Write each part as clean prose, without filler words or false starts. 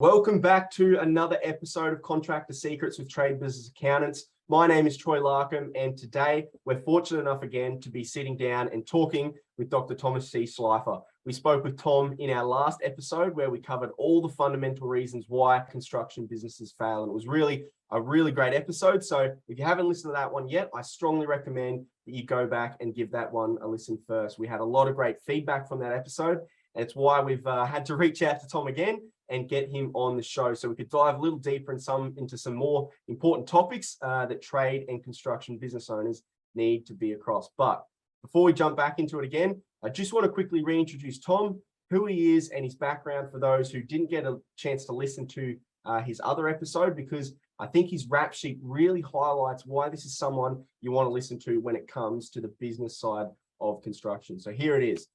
Welcome back to another episode of Contractor Secrets with Trade Business Accountants. My name is Troy Larkham, and today we're fortunate enough again to be sitting down and talking with Dr. Thomas C. Schleifer. We spoke with Tom in our last episode where we covered all the fundamental reasons why construction businesses fail, and it was really a really great episode. So if you haven't listened to that one yet, I strongly recommend that you go back and give that one a listen first. We had a lot of great feedback from that episode, and it's why we've had to reach out to Tom again and get him on the show so we could dive a little deeper into some more important topics that trade and construction business owners need to be across. But before we jump back into it again, I just want to quickly reintroduce Tom, who he is and his background for those who didn't get a chance to listen to his other episode, because I think his rap sheet really highlights why this is someone you want to listen to when it comes to the business side of construction. So here it is.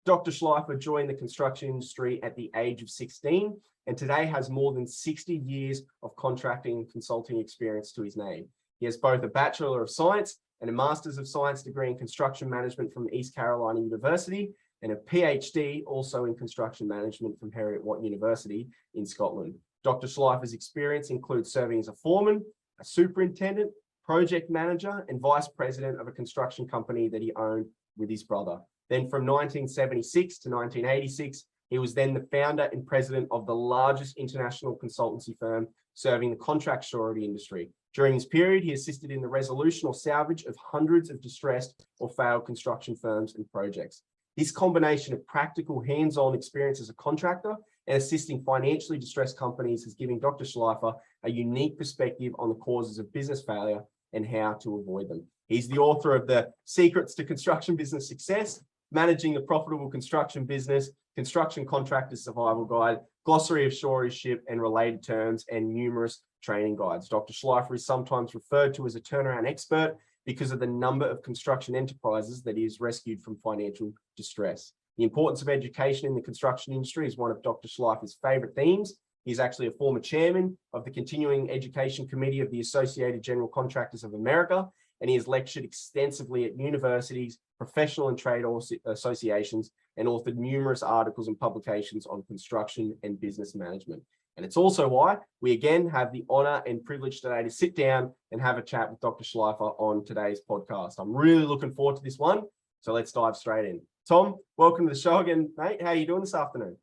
Dr. Schleifer joined the construction industry at the age of 16 and today has more than 60 years of contracting and consulting experience to his name. He has both a Bachelor of Science and a Master's of Science degree in Construction Management from East Carolina University and a PhD also in Construction Management from Heriot-Watt University in Scotland. Dr. Schleifer's experience includes serving as a foreman, a superintendent, project manager, and vice president of a construction company that he owned with his brother. Then from 1976 to 1986, he was then the founder and president of the largest international consultancy firm serving the contract surety industry. During this period, he assisted in the resolution or salvage of hundreds of distressed or failed construction firms and projects. This combination of practical hands-on experience as a contractor and assisting financially distressed companies has given Dr. Schleifer a unique perspective on the causes of business failure and how to avoid them. He's the author of the Secrets to Construction Business Success, Managing the Profitable Construction Business, Construction Contractors Survival Guide, Glossary of Suretyship and Related Terms, and numerous training guides. Dr. Schleifer is sometimes referred to as a turnaround expert because of the number of construction enterprises that he has rescued from financial distress. The importance of education in the construction industry is one of Dr. Schleifer's favorite themes. He's actually a former chairman of the Continuing Education Committee of the Associated General Contractors of America, and he has lectured extensively at universities, professional and trade associations, and authored numerous articles and publications on construction and business management. And it's also why we again have the honor and privilege today to sit down and have a chat with Dr. Schleifer on today's podcast. I'm really looking forward to this one, so let's dive straight in. Tom, welcome to the show again, mate. How are you doing this afternoon?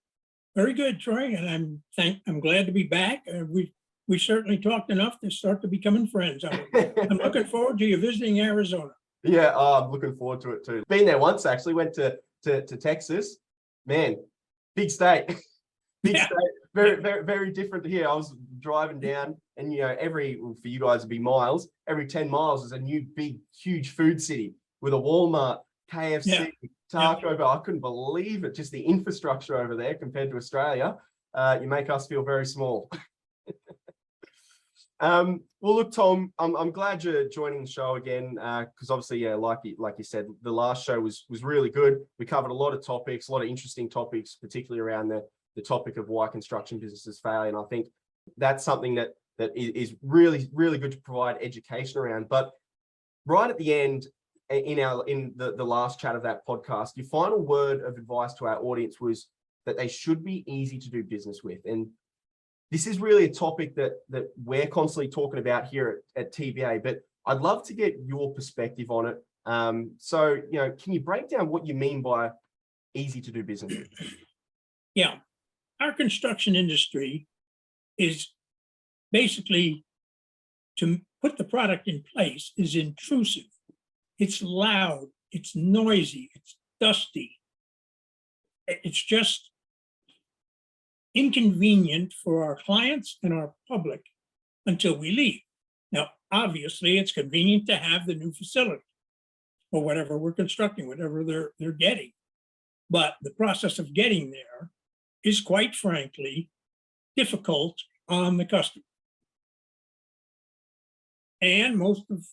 Very good, Troy, and I'm glad to be back. We certainly talked enough to start to becoming friends. I'm looking forward to you visiting Arizona. Yeah, I'm looking forward to it too. Been there once, actually. Went to Texas. Man, big state. Big state. Very, very, very different to here. I was driving down, and for you guys it'd be miles. Every 10 miles is a new, big, huge food city with a Walmart, KFC, Taco Bell. I couldn't believe it. Just the infrastructure over there compared to Australia. You make us feel very small. Well, look, Tom, I'm glad you're joining the show again, because obviously, like you said, the last show was really good. We covered a lot of topics, a lot of interesting topics, particularly around the topic of why construction businesses fail. And I think that's something that is really, really good to provide education around. But right at the end, in the last chat of that podcast, your final word of advice to our audience was that they should be easy to do business with. And this is really a topic that we're constantly talking about here at TBA, but I'd love to get your perspective on it. So, can you break down what you mean by easy to do business with? Yeah, our construction industry is basically, to put the product in place, is intrusive. It's loud, it's noisy, it's dusty. It's just inconvenient for our clients and our public until we leave. Now, obviously, it's convenient to have the new facility or whatever we're constructing, whatever they're getting. But the process of getting there is, quite frankly, difficult on the customer. And most of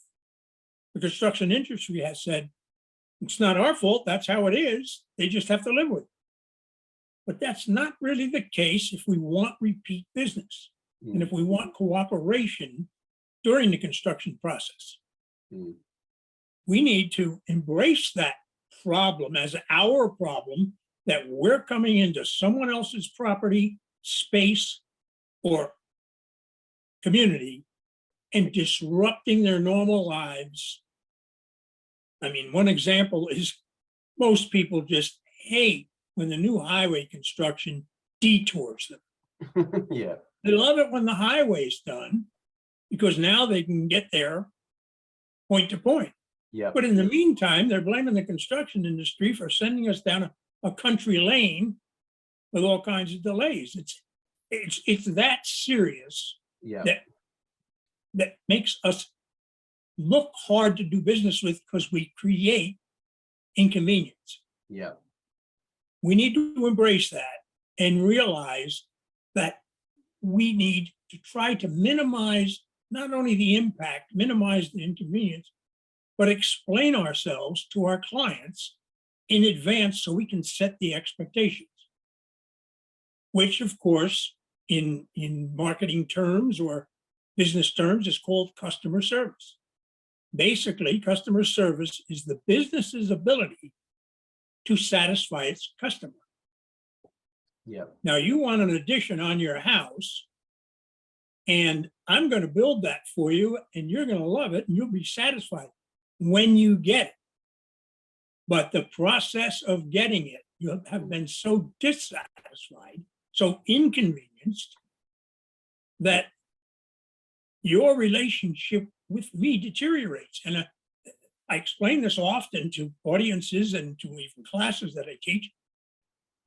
the construction industry has said, it's not our fault, that's how it is. They just have to live with it. But that's not really the case if we want repeat business and if we want cooperation during the construction process. We need to embrace that problem as our problem, that we're coming into someone else's property, space, or community and disrupting their normal lives. I mean, one example is most people just hate when the new highway construction detours them. Yeah. They love it when the highway's done because now they can get there point to point. Yeah. But in the meantime, they're blaming the construction industry for sending us down a country lane with all kinds of delays. It's that serious Yeah. that makes us look hard to do business with because we create inconvenience. Yeah. We need to embrace that and realize that we need to try to minimize not only the impact, minimize the inconvenience, but explain ourselves to our clients in advance so we can set the expectations, which of course, in marketing terms or business terms is called customer service. Basically, customer service is the business's ability to satisfy its customer. Yeah. Now, you want an addition on your house, and I'm going to build that for you, and you're going to love it, and you'll be satisfied when you get it. But the process of getting it, you have been so dissatisfied, so inconvenienced, that your relationship with me deteriorates. And I explain this often to audiences and to even classes that I teach.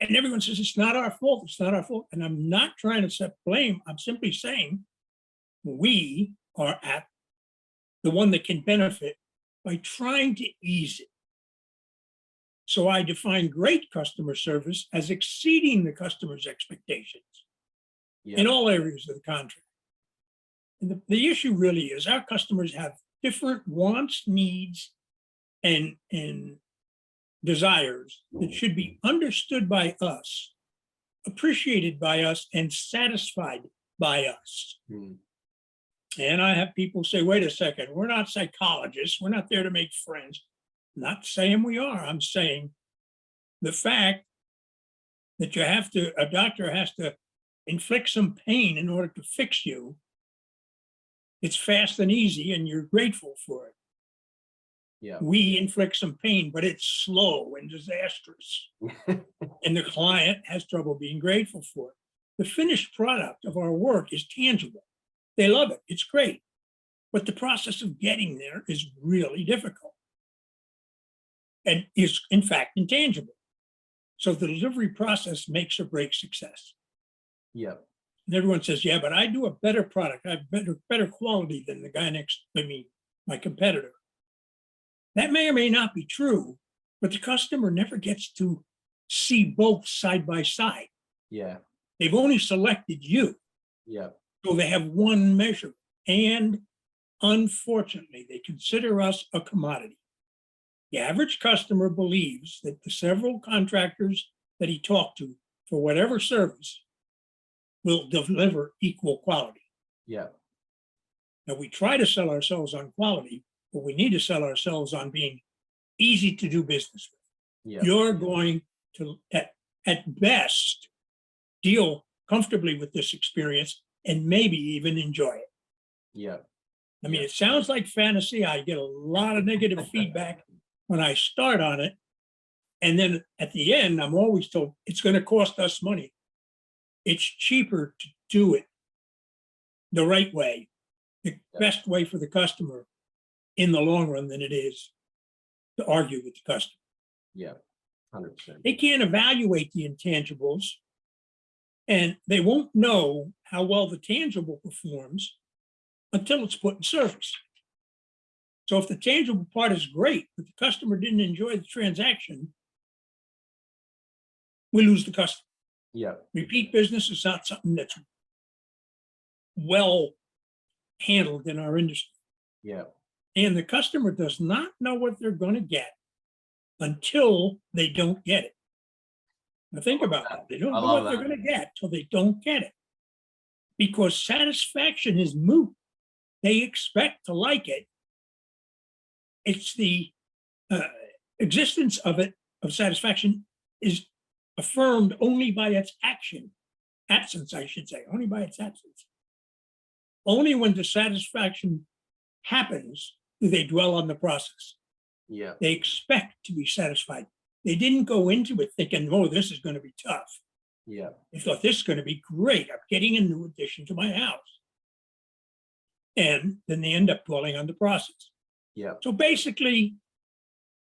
And everyone says, it's not our fault. It's not our fault. And I'm not trying to set blame. I'm simply saying we are at the one that can benefit by trying to ease it. So I define great customer service as exceeding the customer's expectations in all areas of the contract. And the issue really is our customers have different wants, needs, and desires that should be understood by us, appreciated by us, and satisfied by us. Mm. And I have people say, wait a second, we're not psychologists. We're not there to make friends. I'm not saying we are. I'm saying the fact that a doctor has to inflict some pain in order to fix you. It's fast and easy, and you're grateful for it. Yeah. We inflict some pain, but it's slow and disastrous. And the client has trouble being grateful for it. The finished product of our work is tangible. They love it. It's great. But the process of getting there is really difficult and is, in fact, intangible. So the delivery process makes or breaks success. Yeah. And everyone says, yeah, but I do a better product. I have better quality than the guy my competitor. That may or may not be true, but the customer never gets to see both side by side. Yeah. They've only selected you. Yeah. So they have one measure. And unfortunately, they consider us a commodity. The average customer believes that the several contractors that he talked to for whatever service will deliver equal quality. Yeah. Now, we try to sell ourselves on quality, but we need to sell ourselves on being easy to do business with. Yeah. You're going to, at best, deal comfortably with this experience and maybe even enjoy it. Yeah. I mean, it sounds like fantasy. I get a lot of negative feedback when I start on it. And then at the end, I'm always told it's going to cost us money. It's cheaper to do it the right way, the best way for the customer in the long run than it is to argue with the customer. Yeah, 100%. They can't evaluate the intangibles, and they won't know how well the tangible performs until it's put in service. So if the tangible part is great, but the customer didn't enjoy the transaction, we lose the customer. Yeah. Repeat business is not something that's well handled in our industry. Yeah. And the customer does not know what they're going to get until they don't get it. Now think about that. They don't know what they're going to get till they don't get it. Because satisfaction is moot. They expect to like it. It's the existence of satisfaction is affirmed only by its action. absence, I should say, only by its absence. Only when dissatisfaction happens do they dwell on the process. Yeah. They expect to be satisfied. They didn't go into it thinking, oh, this is going to be tough. Yeah. They thought this is going to be great. I'm getting a new addition to my house. And then they end up dwelling on the process. Yeah. So basically,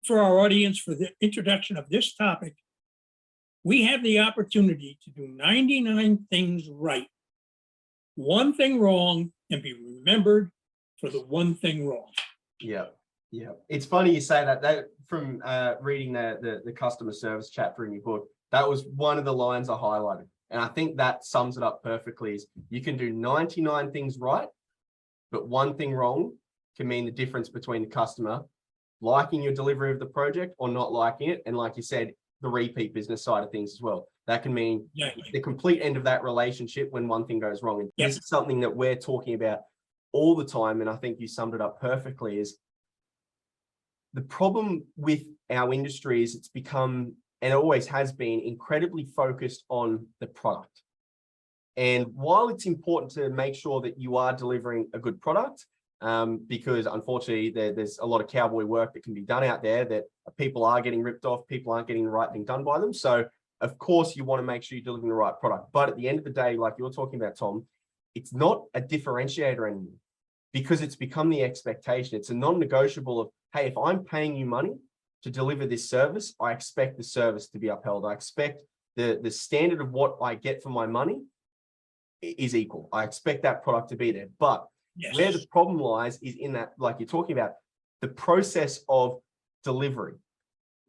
for our audience, for the introduction of this topic, we have the opportunity to do 99 things right, one thing wrong, and be remembered for the one thing wrong. Yeah. Yeah. It's funny you say that. That from reading the customer service chapter in your book, that was one of the lines I highlighted. And I think that sums it up perfectly is you can do 99 things right, but one thing wrong can mean the difference between the customer liking your delivery of the project or not liking it. And like you said, the repeat business side of things as well. That can mean the complete end of that relationship when one thing goes wrong. And this is something that we're talking about all the time. And I think you summed it up perfectly is the problem with our industry is it's become, and it always has been, incredibly focused on the product. And while it's important to make sure that you are delivering a good product, because unfortunately there's a lot of cowboy work that can be done out there that people are getting ripped off, people aren't getting the right thing done by them. So of course you want to make sure you're delivering the right product. But at the end of the day, like you're talking about, Tom, it's not a differentiator anymore because it's become the expectation. It's a non-negotiable of, hey, if I'm paying you money to deliver this service, I expect the service to be upheld. I expect the standard of what I get for my money is equal. I expect that product to be there. But where the problem lies is in that, like you're talking about, the process of delivery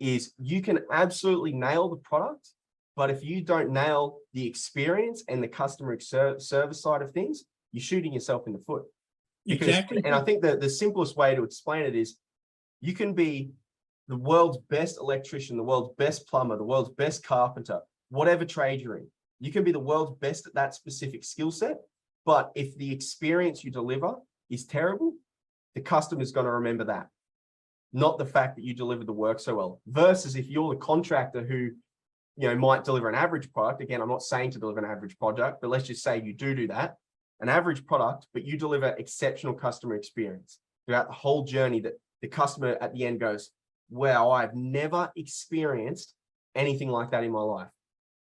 is you can absolutely nail the product, but if you don't nail the experience and the customer service side of things, you're shooting yourself in the foot. Because, exactly. And I think that the simplest way to explain it is you can be the world's best electrician, the world's best plumber, the world's best carpenter, whatever trade you're in. You can be the world's best at that specific skill set. But if the experience you deliver is terrible, the customer's going to remember that, not the fact that you delivered the work so well. Versus if you're the contractor who, might deliver an average product. Again, I'm not saying to deliver an average product, but let's just say you do that, an average product, but you deliver exceptional customer experience throughout the whole journey that the customer at the end goes, wow, I've never experienced anything like that in my life.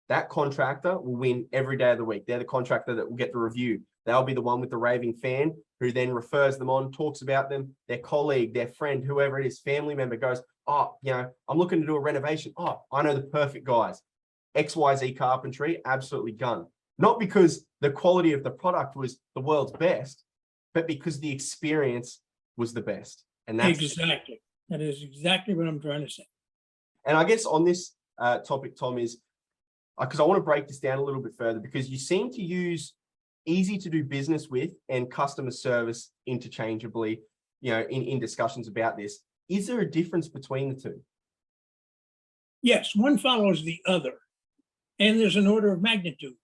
That contractor will win every day of the week. They're the contractor that will get the review. They'll be the one with the raving fan who then refers them on, talks about them, their colleague, their friend, whoever it is, family member goes, oh, I'm looking to do a renovation. Oh, I know the perfect guys. XYZ Carpentry, absolutely gun. Not because the quality of the product was the world's best, but because the experience was the best. And that's exactly. That is exactly what I'm trying to say. And I guess on this topic, Tom, is because I want to break this down a little bit further because you seem to use easy to do business with and customer service interchangeably, in discussions about this. Is there a difference between the two? Yes, one follows the other. And there's an order of magnitude.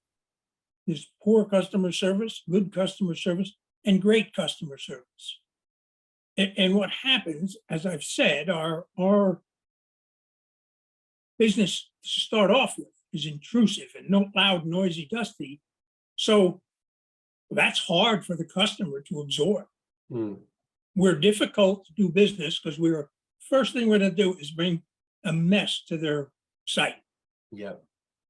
There's poor customer service, good customer service, and great customer service. And what happens, as I've said, our business to start off with is intrusive and no loud, noisy, dusty. So that's hard for the customer to absorb. We're difficult to do business because first thing we're going to do is bring a mess to their site. Yeah.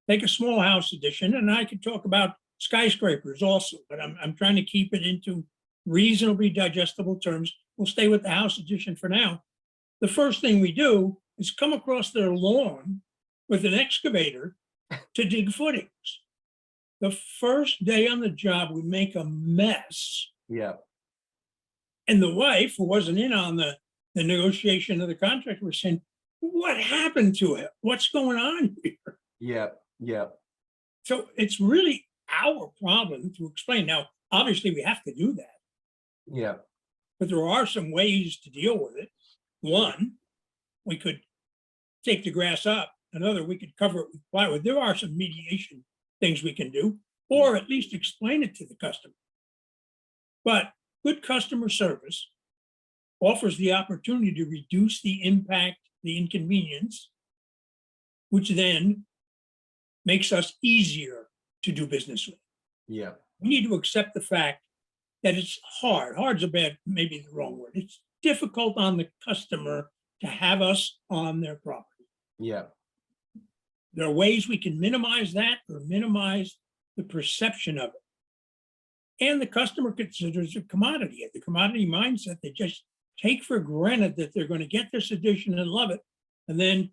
Take a small house addition, and I could talk about skyscrapers also, but I'm trying to keep it into reasonably digestible terms. We'll stay with the house addition for now. The first thing we do is come across their lawn with an excavator to dig footings. The first day on the job, we make a mess. Yeah. And the wife, who wasn't in on the negotiation of the contract, was saying, what happened to it? What's going on here? Yeah. Yeah. So it's really our problem to explain. Now, obviously, we have to do that. Yeah. But there are some ways to deal with it. One, we could take the grass up. Another, we could cover it with plywood. There are some mediation things we can do, or at least explain it to the customer. But good customer service offers the opportunity to reduce the impact, the inconvenience, which then makes us easier to do business with. Yeah. We need to accept the fact that it's hard. Hard's a bad, maybe the wrong word. It's difficult on the customer to have us on their property. Yeah. There are ways we can minimize that or minimize the perception of it. And the customer considers it a commodity. The commodity mindset, they just take for granted that they're going to get this edition and love it. And then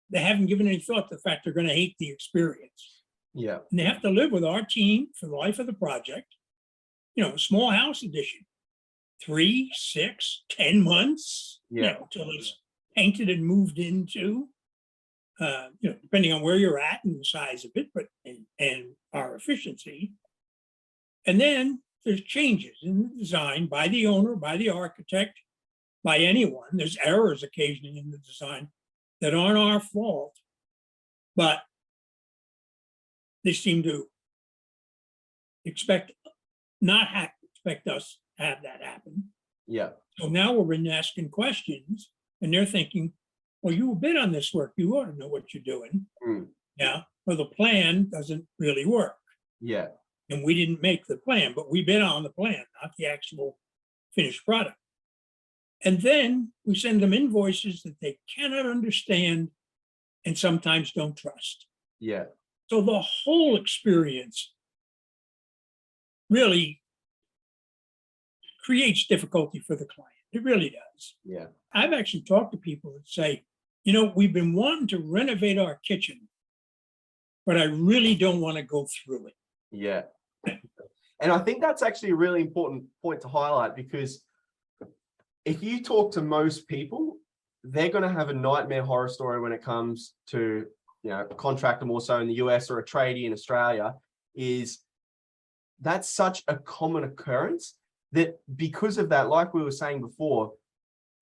they haven't given any thought to the fact they're going to hate the experience. Yeah. And they have to live with our team for the life of the project. You know, small house edition, 3, 6, 10 months, Yeah. until it's painted and moved into, depending on where you're at and the size of it, but and our efficiency. And then there's changes in the design by the owner, by the architect, by anyone. There's errors occasionally in the design that aren't our fault, but they seem to expect us to have that happen. Yeah. So now we're in asking questions, and they're thinking, well, you bid on this work, you ought to know what you're doing. Yeah, well, the plan doesn't really work. Yeah. And we didn't make the plan, but we bid on the plan, not the actual finished product. And then we send them invoices that they cannot understand and sometimes don't trust. Yeah. So the whole experience really creates difficulty for the client. It really does. Yeah. I've actually talked to people that say, we've been wanting to renovate our kitchen, but I really don't want to go through it. Yeah. And I think that's actually a really important point to highlight, because if you talk to most people, they're going to have a nightmare horror story when it comes to, a contractor more so in the US or a tradie in Australia. Is that's such a common occurrence that because of that, like we were saying before,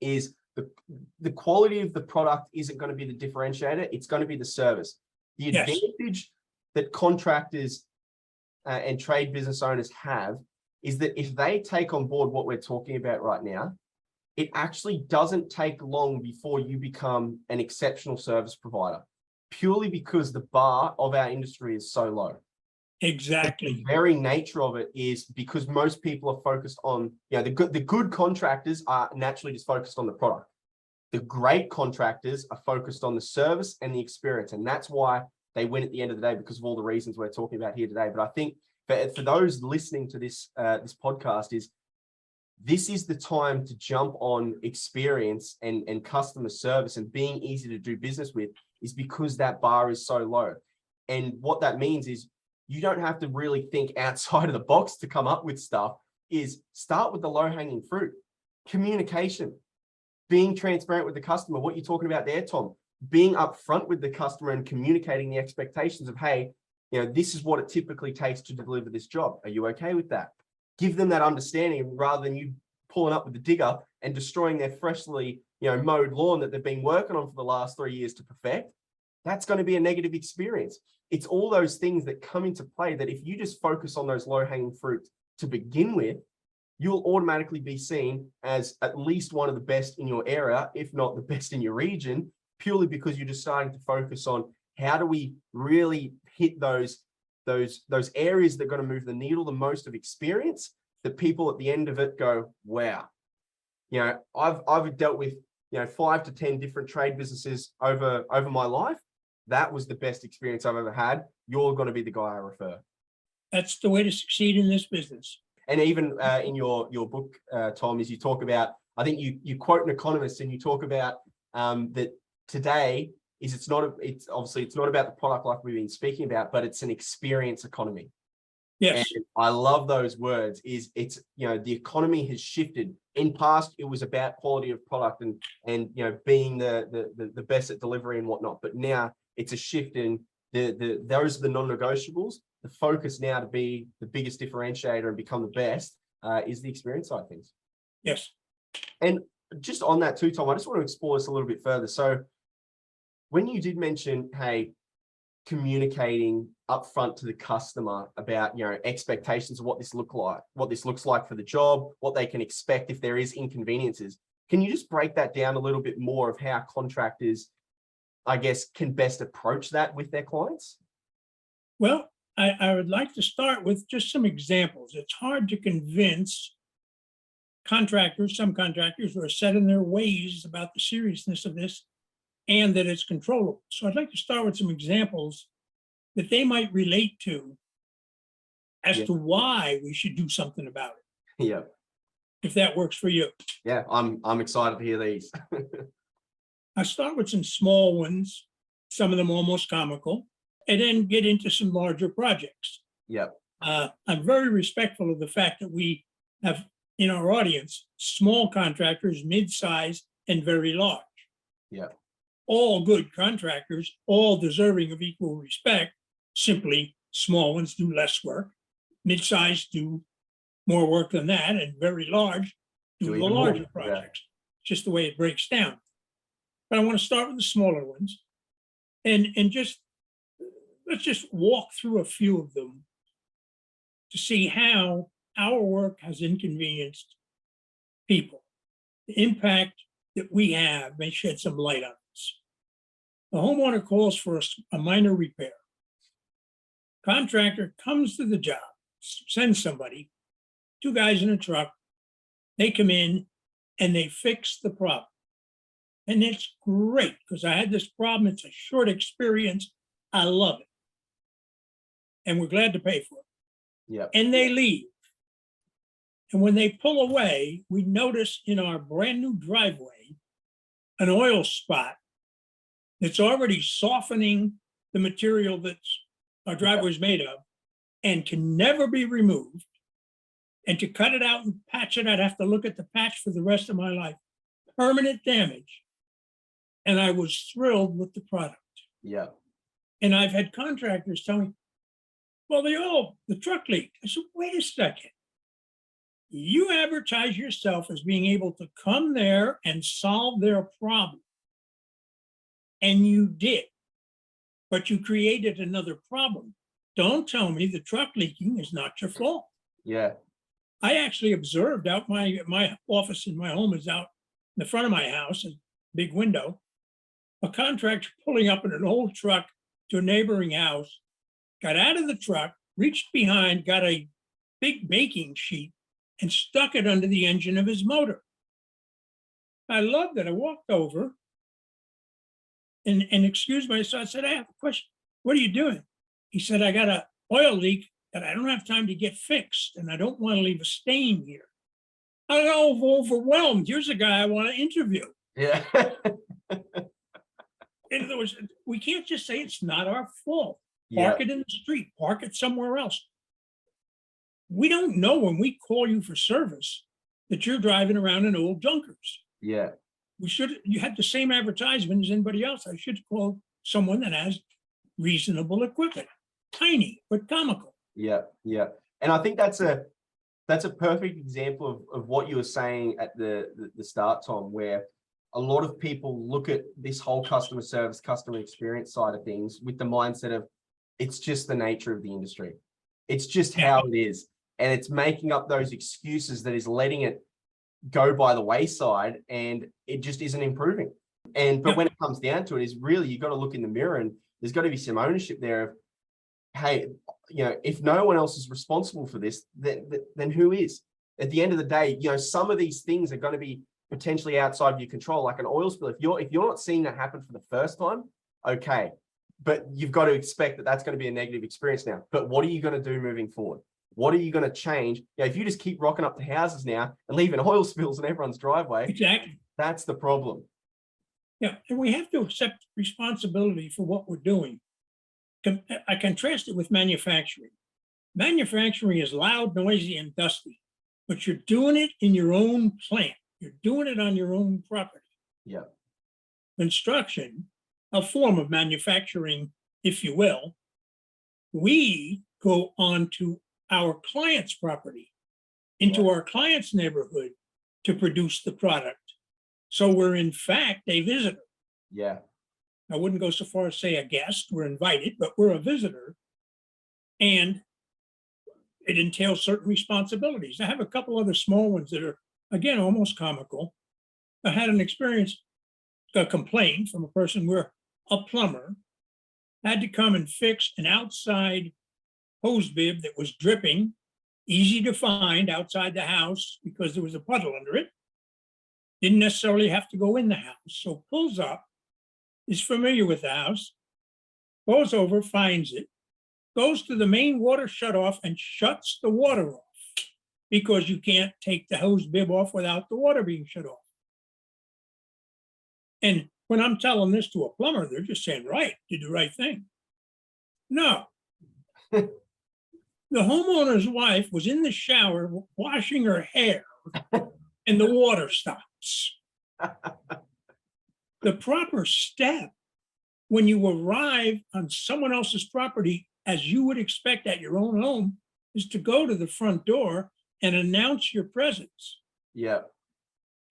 is the quality of the product isn't going to be the differentiator. It's going to be the service. The advantage that contractors and trade business owners have is that if they take on board what we're talking about right now, it actually doesn't take long before you become an exceptional service provider, purely because the bar of our industry is so low. Exactly. The very nature of it is because most people are focused on, the good contractors are naturally just focused on the product. The great contractors are focused on the service and the experience. And that's why they win at the end of the day, because of all the reasons we're talking about here today. But I think for those listening to this podcast, this is the time to jump on experience and customer service and being easy to do business with, is because that bar is so low. And what that means is you don't have to really think outside of the box to come up with stuff. Is start with the low-hanging fruit. Communication, being transparent with the customer. What you're talking about there, Tom, being upfront with the customer and communicating the expectations of, hey, this is what it typically takes to deliver this job. Are you okay with that? Give them that understanding rather than you pulling up with the digger and destroying their freshly, mowed lawn that they've been working on for the last 3 years to perfect. That's going to be a negative experience. It's all those things that come into play that if you just focus on those low-hanging fruit to begin with, you'll automatically be seen as at least one of the best in your area, if not the best in your region, purely because you're just starting to focus on how do we really hit those areas that are going to move the needle the most of experience, that people at the end of it go, wow. I've dealt with 5 to 10 different trade businesses over my life. That was the best experience I've ever had. You're going to be the guy I refer. That's the way to succeed in this business. And even in your book, Tom, is you talk about, I think you quote an economist and you talk about that today is it's not about the product like we've been speaking about, but it's an experience economy. Yes. And I love those words. It's the economy has shifted. In past, it was about quality of product and being the best at delivery and whatnot. But now it's a shift in those are the non-negotiables. The focus now to be the biggest differentiator and become the best is the experience side of things. Yes. And just on that too, Tom, I just want to explore this a little bit further. So when you did mention, hey, communicating upfront to the customer about expectations of what this looks like for the job, what they can expect if there is inconveniences. Can you just break that down a little bit more of how contractors, I guess, can best approach that with their clients? Well, I would like to start with just some examples. It's hard to convince contractors, some contractors who are set in their ways about the seriousness of this and that it's controllable. So I'd like to start with some examples that they might relate to as Yeah. to why we should do something about it, Yeah. if that works for you. Yeah. I'm excited to hear these. I'll start with some small ones, some of them almost comical, and then get into some larger projects. Yep. I'm very respectful of the fact that we have in our audience small contractors, mid-size, and very large. Yep. All good contractors, all deserving of equal respect. Simply, small ones do less work, mid-size do more work than that, and very large do the even more, larger yeah. projects. Just the way it breaks down. But I want to start with the smaller ones, and just let's just walk through a few of them to see how our work has inconvenienced people. The impact that we have may shed some light on this. The homeowner calls for a minor repair. Contractor comes to the job, sends somebody, two guys in a truck. They come in and they fix the problem. And it's great because I had this problem. It's a short experience. I love it. And we're glad to pay for it. Yep. And they leave. And when they pull away, we notice in our brand new driveway an oil spot that's already softening the material that's our driveway is made of and can never be removed. And to cut it out and patch it, I'd have to look at the patch for the rest of my life. Permanent damage. And I was thrilled with the product. Yeah. And I've had contractors tell me, well, the truck leaked. I said, wait a second. You advertise yourself as being able to come there and solve their problem. And you did. But you created another problem. Don't tell me the truck leaking is not your fault. Yeah. I actually observed out my office in my home is out in the front of my house, a big window, a contractor pulling up in an old truck to a neighboring house, got out of the truck, reached behind, got a big baking sheet and stuck it under the engine of his motor. I loved it. I walked over and excused myself. I said, I have a question. What are you doing? He said, I got an oil leak that I don't have time to get fixed and I don't want to leave a stain here. I'm overwhelmed. Here's a guy I want to interview. Yeah. In other words, we can't just say it's not our fault. Yeah. Park it in the street, park it somewhere else. We don't know when we call you for service that you're driving around in old junkers. Yeah. You had the same advertisement as anybody else. I should call someone that has reasonable equipment, tiny but comical. Yeah. Yeah. And I think that's a perfect example of what you were saying at the start, Tom, where a lot of people look at this whole customer service, customer experience side of things with the mindset of it's just the nature of the industry. It's just how it is. And it's making up those excuses that is letting it go by the wayside and it just isn't improving. But when it comes down to it, is really, you got to look in the mirror and there's got to be some ownership there of, hey, if no one else is responsible for this, then who is? At the end of the day, some of these things are going to be potentially outside of your control, like an oil spill. If you're not seeing that happen for the first time, okay, but you've got to expect that that's going to be a negative experience now. But what are you going to do moving forward? What are you going to change? If you just keep rocking up to houses now and leaving oil spills in everyone's driveway, exactly, that's the problem. Yeah, and we have to accept responsibility for what we're doing. I contrast it with manufacturing. Manufacturing is loud, noisy, and dusty, but you're doing it in your own plant. You're doing it on your own property. Yeah. Construction, a form of manufacturing, if you will, we go onto our client's property, into our client's neighborhood to produce the product. So we're in fact a visitor. Yeah. I wouldn't go so far as say a guest, we're invited, but we're a visitor. And it entails certain responsibilities. I have a couple other small ones that are, again, almost comical. I had an experience, a complaint from a person, we're a plumber. had to come and fix an outside hose bib that was dripping, easy to find outside the house because there was a puddle under it. Didn't necessarily have to go in the house. So pulls up, is familiar with the house, goes over, finds it, goes to the main water shutoff and shuts the water off because you can't take the hose bib off without the water being shut off. And when I'm telling this to a plumber, they're just saying, right, did the right thing. No. The homeowner's wife was in the shower washing her hair and the water stops. The proper step when you arrive on someone else's property, as you would expect at your own home, is to go to the front door and announce your presence. Yeah.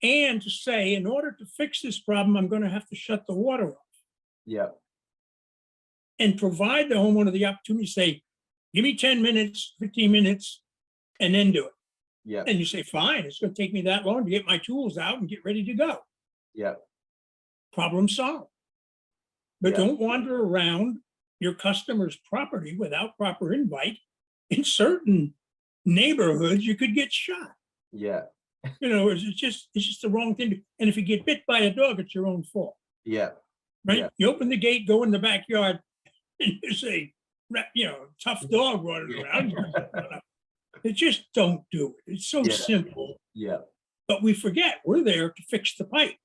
And to say, in order to fix this problem, I'm going to have to shut the water off. Yeah. And provide the homeowner the opportunity to say, give me 10 minutes, 15 minutes, and then do it. Yeah. And you say, fine, it's going to take me that long to get my tools out and get ready to go. Yeah. Problem solved. But Yeah. don't wander around your customer's property without proper invite. In certain neighborhoods, you could get shot. Yeah. You know, it's just the wrong thing to, and if you get bit by a dog, it's your own fault. Yeah. Right? Yeah. You open the gate, go in the backyard, and there's a, you know, tough dog running around. They just don't do it. It's so Yeah. simple. Yeah. But we forget we're there to fix the pipe.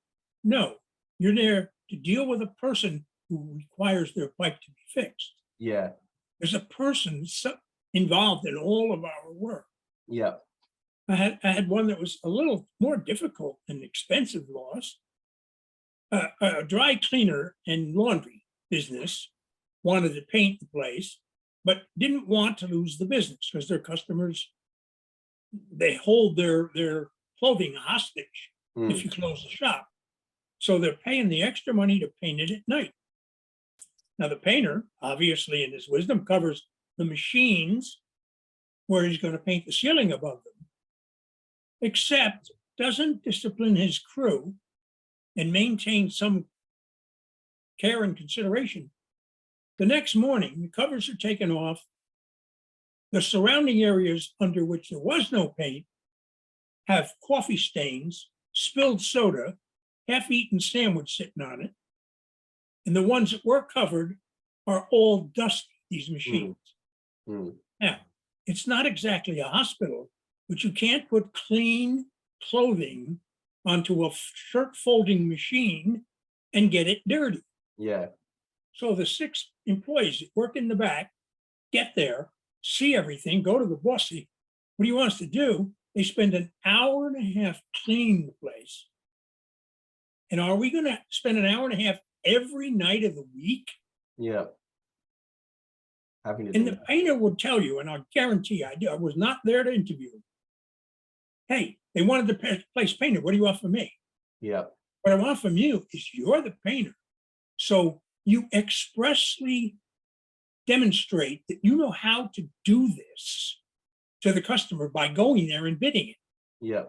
No, you're there to deal with a person who requires their pipe to be fixed. Yeah. There's a person involved in all of our work. Yeah. I had one that was a little more difficult and expensive loss. A dry cleaner and laundry business wanted to paint the place, but didn't want to lose the business because their customers, they hold their clothing hostage if you close the shop. So they're paying the extra money to paint it at night. Now the painter, obviously in his wisdom, covers the machines where he's going to paint the ceiling above them, except doesn't discipline his crew and maintain some care and consideration. The next morning, the covers are taken off. The surrounding areas under which there was no paint have coffee stains, spilled soda, half-eaten sandwich sitting on it. And the ones that were covered are all dusty, these machines. Now, it's not exactly a hospital, but you can't put clean clothing onto a shirt folding machine and get it dirty. Yeah. So the 6 employees that work in the back get there, see everything, go to the boss, say, what do you want us to do? They spend an hour and a half cleaning the place. And are we going to spend an hour and a half every night of the week? Yeah. Having to And do the that. painter would tell you, and I guarantee I was not there to interview him. Hey, they wanted the place painted. What do you want from me? Yeah. What I want from you is you're the painter. So you expressly demonstrate that you know how to do this to the customer by going there and bidding it. Yeah.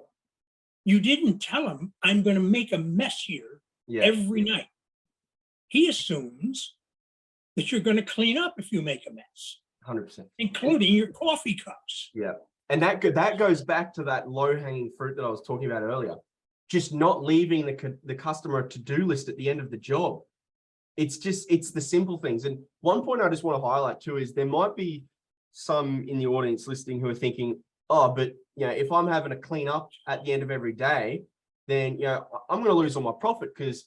You didn't tell him, I'm going to make a mess here Yeah. every night. He assumes that you're going to clean up if you make a mess, 100%. including your coffee cups. Yeah. And that goes back to that low-hanging fruit that I was talking about earlier. Just not leaving the customer a to-do list at the end of the job. It's the simple things. And one point I just want to highlight too is there might be some in the audience listening who are thinking, oh, but if I'm having to clean up at the end of every day, then I'm going to lose all my profit because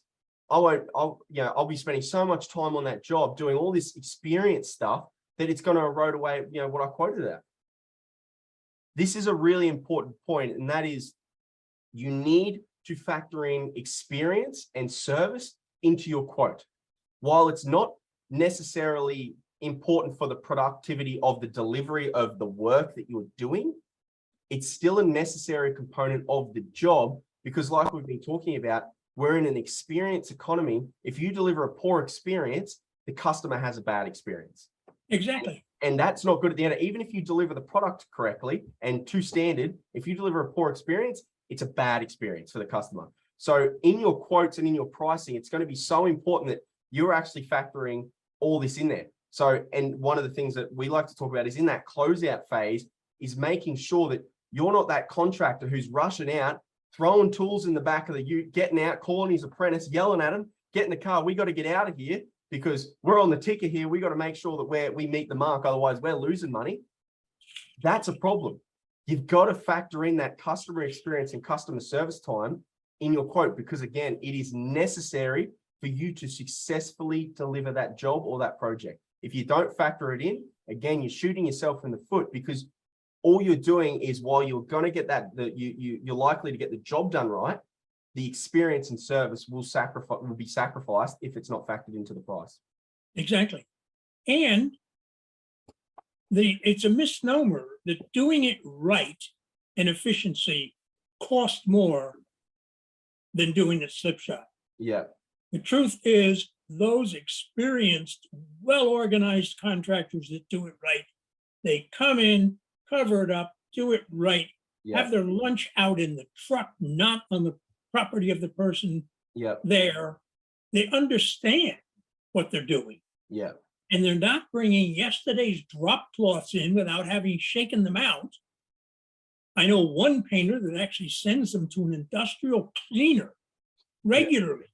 I'll be spending so much time on that job doing all this experience stuff that it's going to erode away what I quoted at. This is a really important point, and that is you need to factor in experience and service into your quote. While it's not necessarily important for the productivity of the delivery of the work that you're doing, it's still a necessary component of the job because like we've been talking about, we're in an experience economy. If you deliver a poor experience, the customer has a bad experience. Exactly. And that's not good at the end. Even if you deliver the product correctly and to standard, if you deliver a poor experience, it's a bad experience for the customer. So in your quotes and in your pricing, it's going to be so important that you're actually factoring all this in there. So, and one of the things that we like to talk about is in that closeout phase is making sure that you're not that contractor who's rushing out, throwing tools in the back of the ute, getting out, calling his apprentice, yelling at him, get in the car. We got to get out of here because we're on the ticker here. We got to make sure that we meet the mark. Otherwise, we're losing money. That's a problem. You've got to factor in that customer experience and customer service time in your quote, because again, it is necessary for you to successfully deliver that job or that project. If you don't factor it in, again, you're shooting yourself in the foot, because all you're doing is, while you're going to get you're likely to get the job done right, the experience and service will be sacrificed if it's not factored into the price. Exactly. And it's a misnomer that doing it right and efficiency cost more than doing it slipshod. Yeah. The truth is, those experienced, well-organized contractors that do it right, they come in, cover it up, do it right, have their lunch out in the truck, not on the property of the person there. They understand what they're doing. Yeah. And they're not bringing yesterday's drop cloths in without having shaken them out. I know one painter that actually sends them to an industrial cleaner regularly.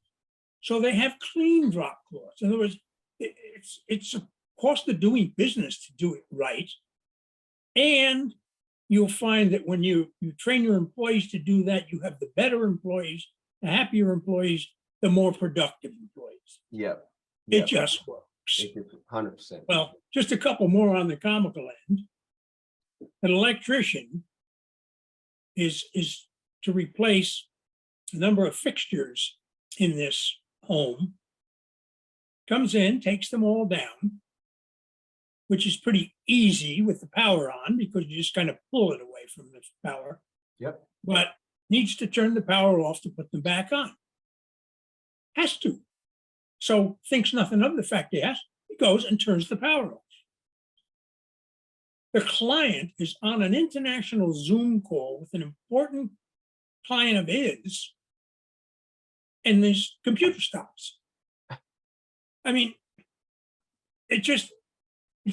So they have clean drop cloths. In other words, it's a cost of doing business to do it right. And you'll find that when you train your employees to do that, you have the better employees, the happier employees, the more productive employees. Yeah. It just works. 100%. Well, just a couple more on the comical end. An electrician is to replace a number of fixtures in this home, comes in, takes them all down, which is pretty easy with the power on because you just kind of pull it away from the power. Yep. But needs to turn the power off to put them back on. Has to. So thinks nothing of the fact he goes and turns the power off. The client is on an international Zoom call with an important client of his, and this computer stops. I mean, it's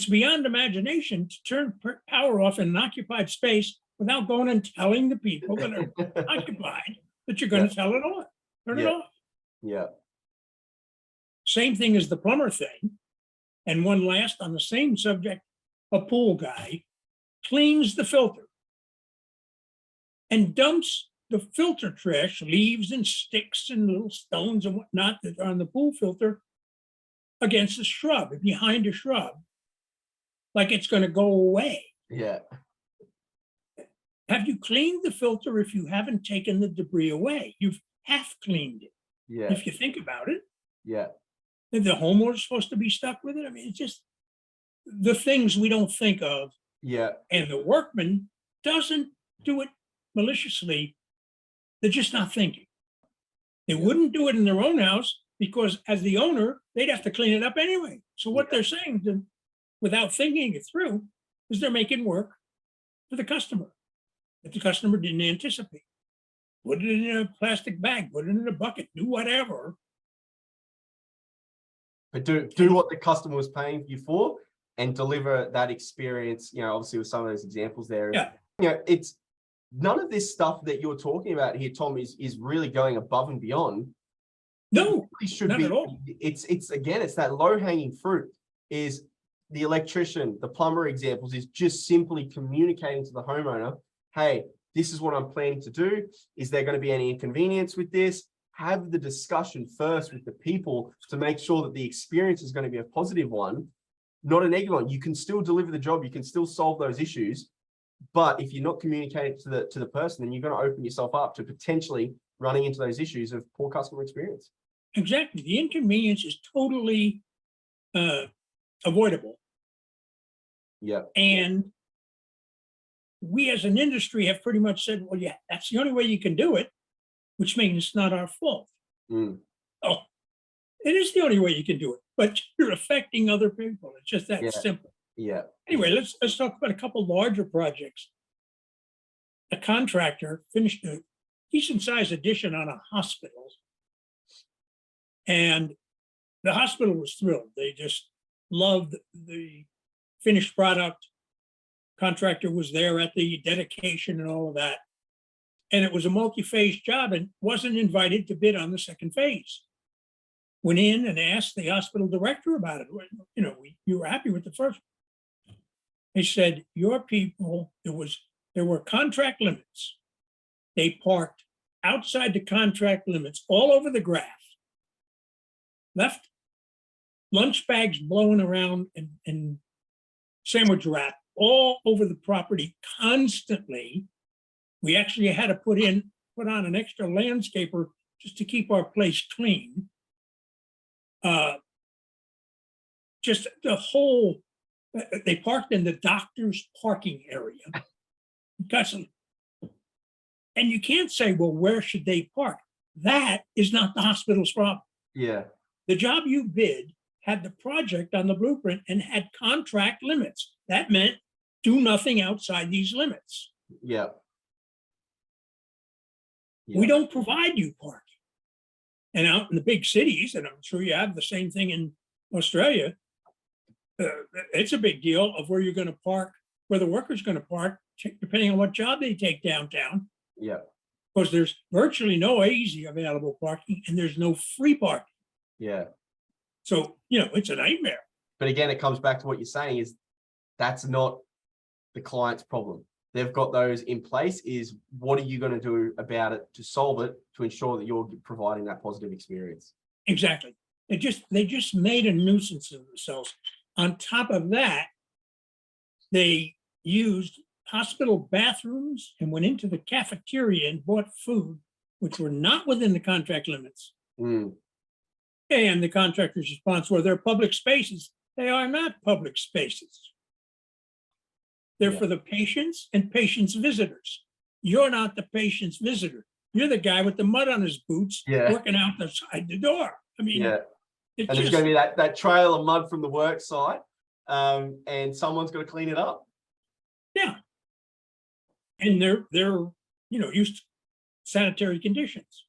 beyond imagination to turn power off in an occupied space without going and telling the people that are occupied that you're going to turn it off. Yeah. Same thing as the plumber thing. And one last on the same subject, a pool guy cleans the filter and dumps the filter trash, leaves and sticks and little stones and whatnot that are on the pool filter against a shrub, behind a shrub, like it's going to go away. Yeah. Have you cleaned the filter if you haven't taken the debris away? You've half cleaned it. Yeah. If you think about it. Yeah. And the homeowner's supposed to be stuck with it. I mean, it's just the things we don't think of. Yeah. And the workman doesn't do it maliciously. They're just not thinking. They wouldn't do it in their own house because as the owner, they'd have to clean it up anyway. So what they're saying to, without thinking it through, is they're making work for the customer that the customer didn't anticipate. Put it in a plastic bag, put it in a bucket, do whatever. But do what the customer was paying you for and deliver that experience, obviously with some of those examples there. Yeah. It's none of this stuff that you're talking about here, Tom, is really going above and beyond. No, it should not be. At all. It's that low hanging fruit is the electrician, the plumber examples is just simply communicating to the homeowner, hey, this is what I'm planning to do. Is there going to be any inconvenience with this? Have the discussion first with the people to make sure that the experience is going to be a positive one, not a negative one. You can still deliver the job. You can still solve those issues. But if you're not communicating to the person, then you're going to open yourself up to potentially running into those issues of poor customer experience. Exactly. The inconvenience is totally avoidable. Yeah. And we as an industry have pretty much said, well, yeah, that's the only way you can do it, which means it's not our fault. Oh, it is the only way you can do it, but you're affecting other people. It's just that simple. Yeah. Anyway, let's talk about a couple larger projects. A contractor finished a decent sized addition on a hospital, and the hospital was thrilled. They just loved the finished product. Contractor was there at the dedication and all of that. And it was a multi-phase job and wasn't invited to bid on the second phase. Went in and asked the hospital director about it. You were happy with the first. They said, your people, there were contract limits. They parked outside the contract limits all over the grass. Left lunch bags blowing around and sandwich wrap all over the property constantly. We actually had to put on an extra landscaper just to keep our place clean. Just the whole, they parked in the doctor's parking area. And you can't say, well, where should they park? That is not the hospital's problem. Yeah. The job you bid had the project on the blueprint and had contract limits. That meant do nothing outside these limits. Yeah. We don't provide you parking. And out in the big cities, and I'm sure you have the same thing in Australia, it's a big deal of where you're going to park, where the worker's going to park, depending on what job they take downtown. Yeah. Because there's virtually no easy available parking and there's no free parking. Yeah. So, it's a nightmare. But again, it comes back to what you're saying is that's not the client's problem. They've got those in place. Is what are you going to do about it to solve it, to ensure that you're providing that positive experience? Exactly. They just made a nuisance of themselves. On top of that, they used hospital bathrooms and went into the cafeteria and bought food, which were not within the contract limits. Mm. And the contractor's response were, they're public spaces. They are not public spaces. They're for the patients and patients' visitors. You're not the patient's visitor. You're the guy with the mud on his boots working out outside the door. I mean, and there's going to be that trail of mud from the work site, and someone's got to clean it up. Yeah. And they're used to sanitary conditions.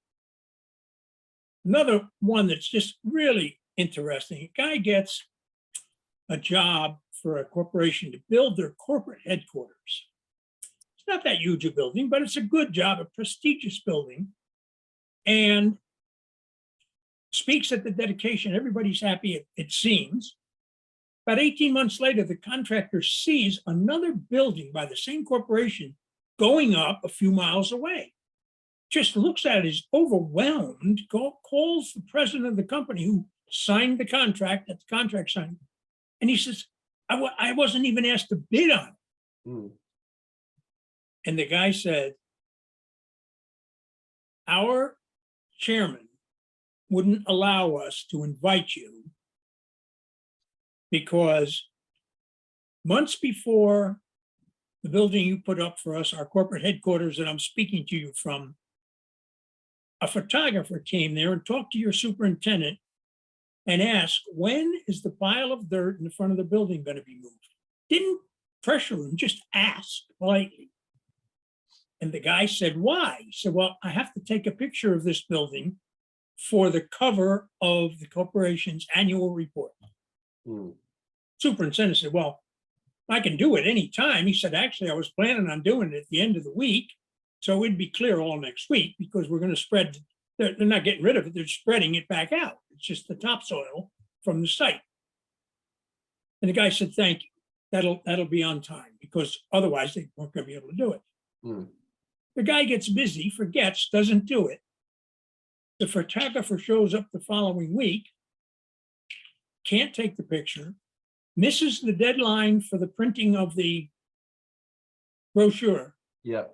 Another one that's just really interesting. A guy gets a job for a corporation to build their corporate headquarters. It's not that huge a building, but it's a good job, a prestigious building, and speaks at the dedication. Everybody's happy, it seems. About 18 months later, the contractor sees another building by the same corporation going up a few miles away. Just looks at it, is overwhelmed, calls the president of the company who signed the contract, that the contract signed, and he says, I wasn't even asked to bid on it. Mm. And the guy said, our chairman wouldn't allow us to invite you because months before the building you put up for us, our corporate headquarters that I'm speaking to you from, a photographer came there and talked to your superintendent and asked, when is the pile of dirt in the front of the building going to be moved? Didn't pressure him, just asked politely. And the guy said, why? He said, well, I have to take a picture of this building for the cover of the corporation's annual report. Mm. Superintendent said, well, I can do it anytime. He said, actually, I was planning on doing it at the end of the week. So it'd be clear all next week because we're going to spread, they're not getting rid of it, they're spreading it back out. It's just the topsoil from the site. And the guy said, thank you. That'll be on time because otherwise they weren't going to be able to do it. Mm. The guy gets busy, forgets, doesn't do it. The photographer shows up the following week, can't take the picture, misses the deadline for the printing of the brochure. Yeah.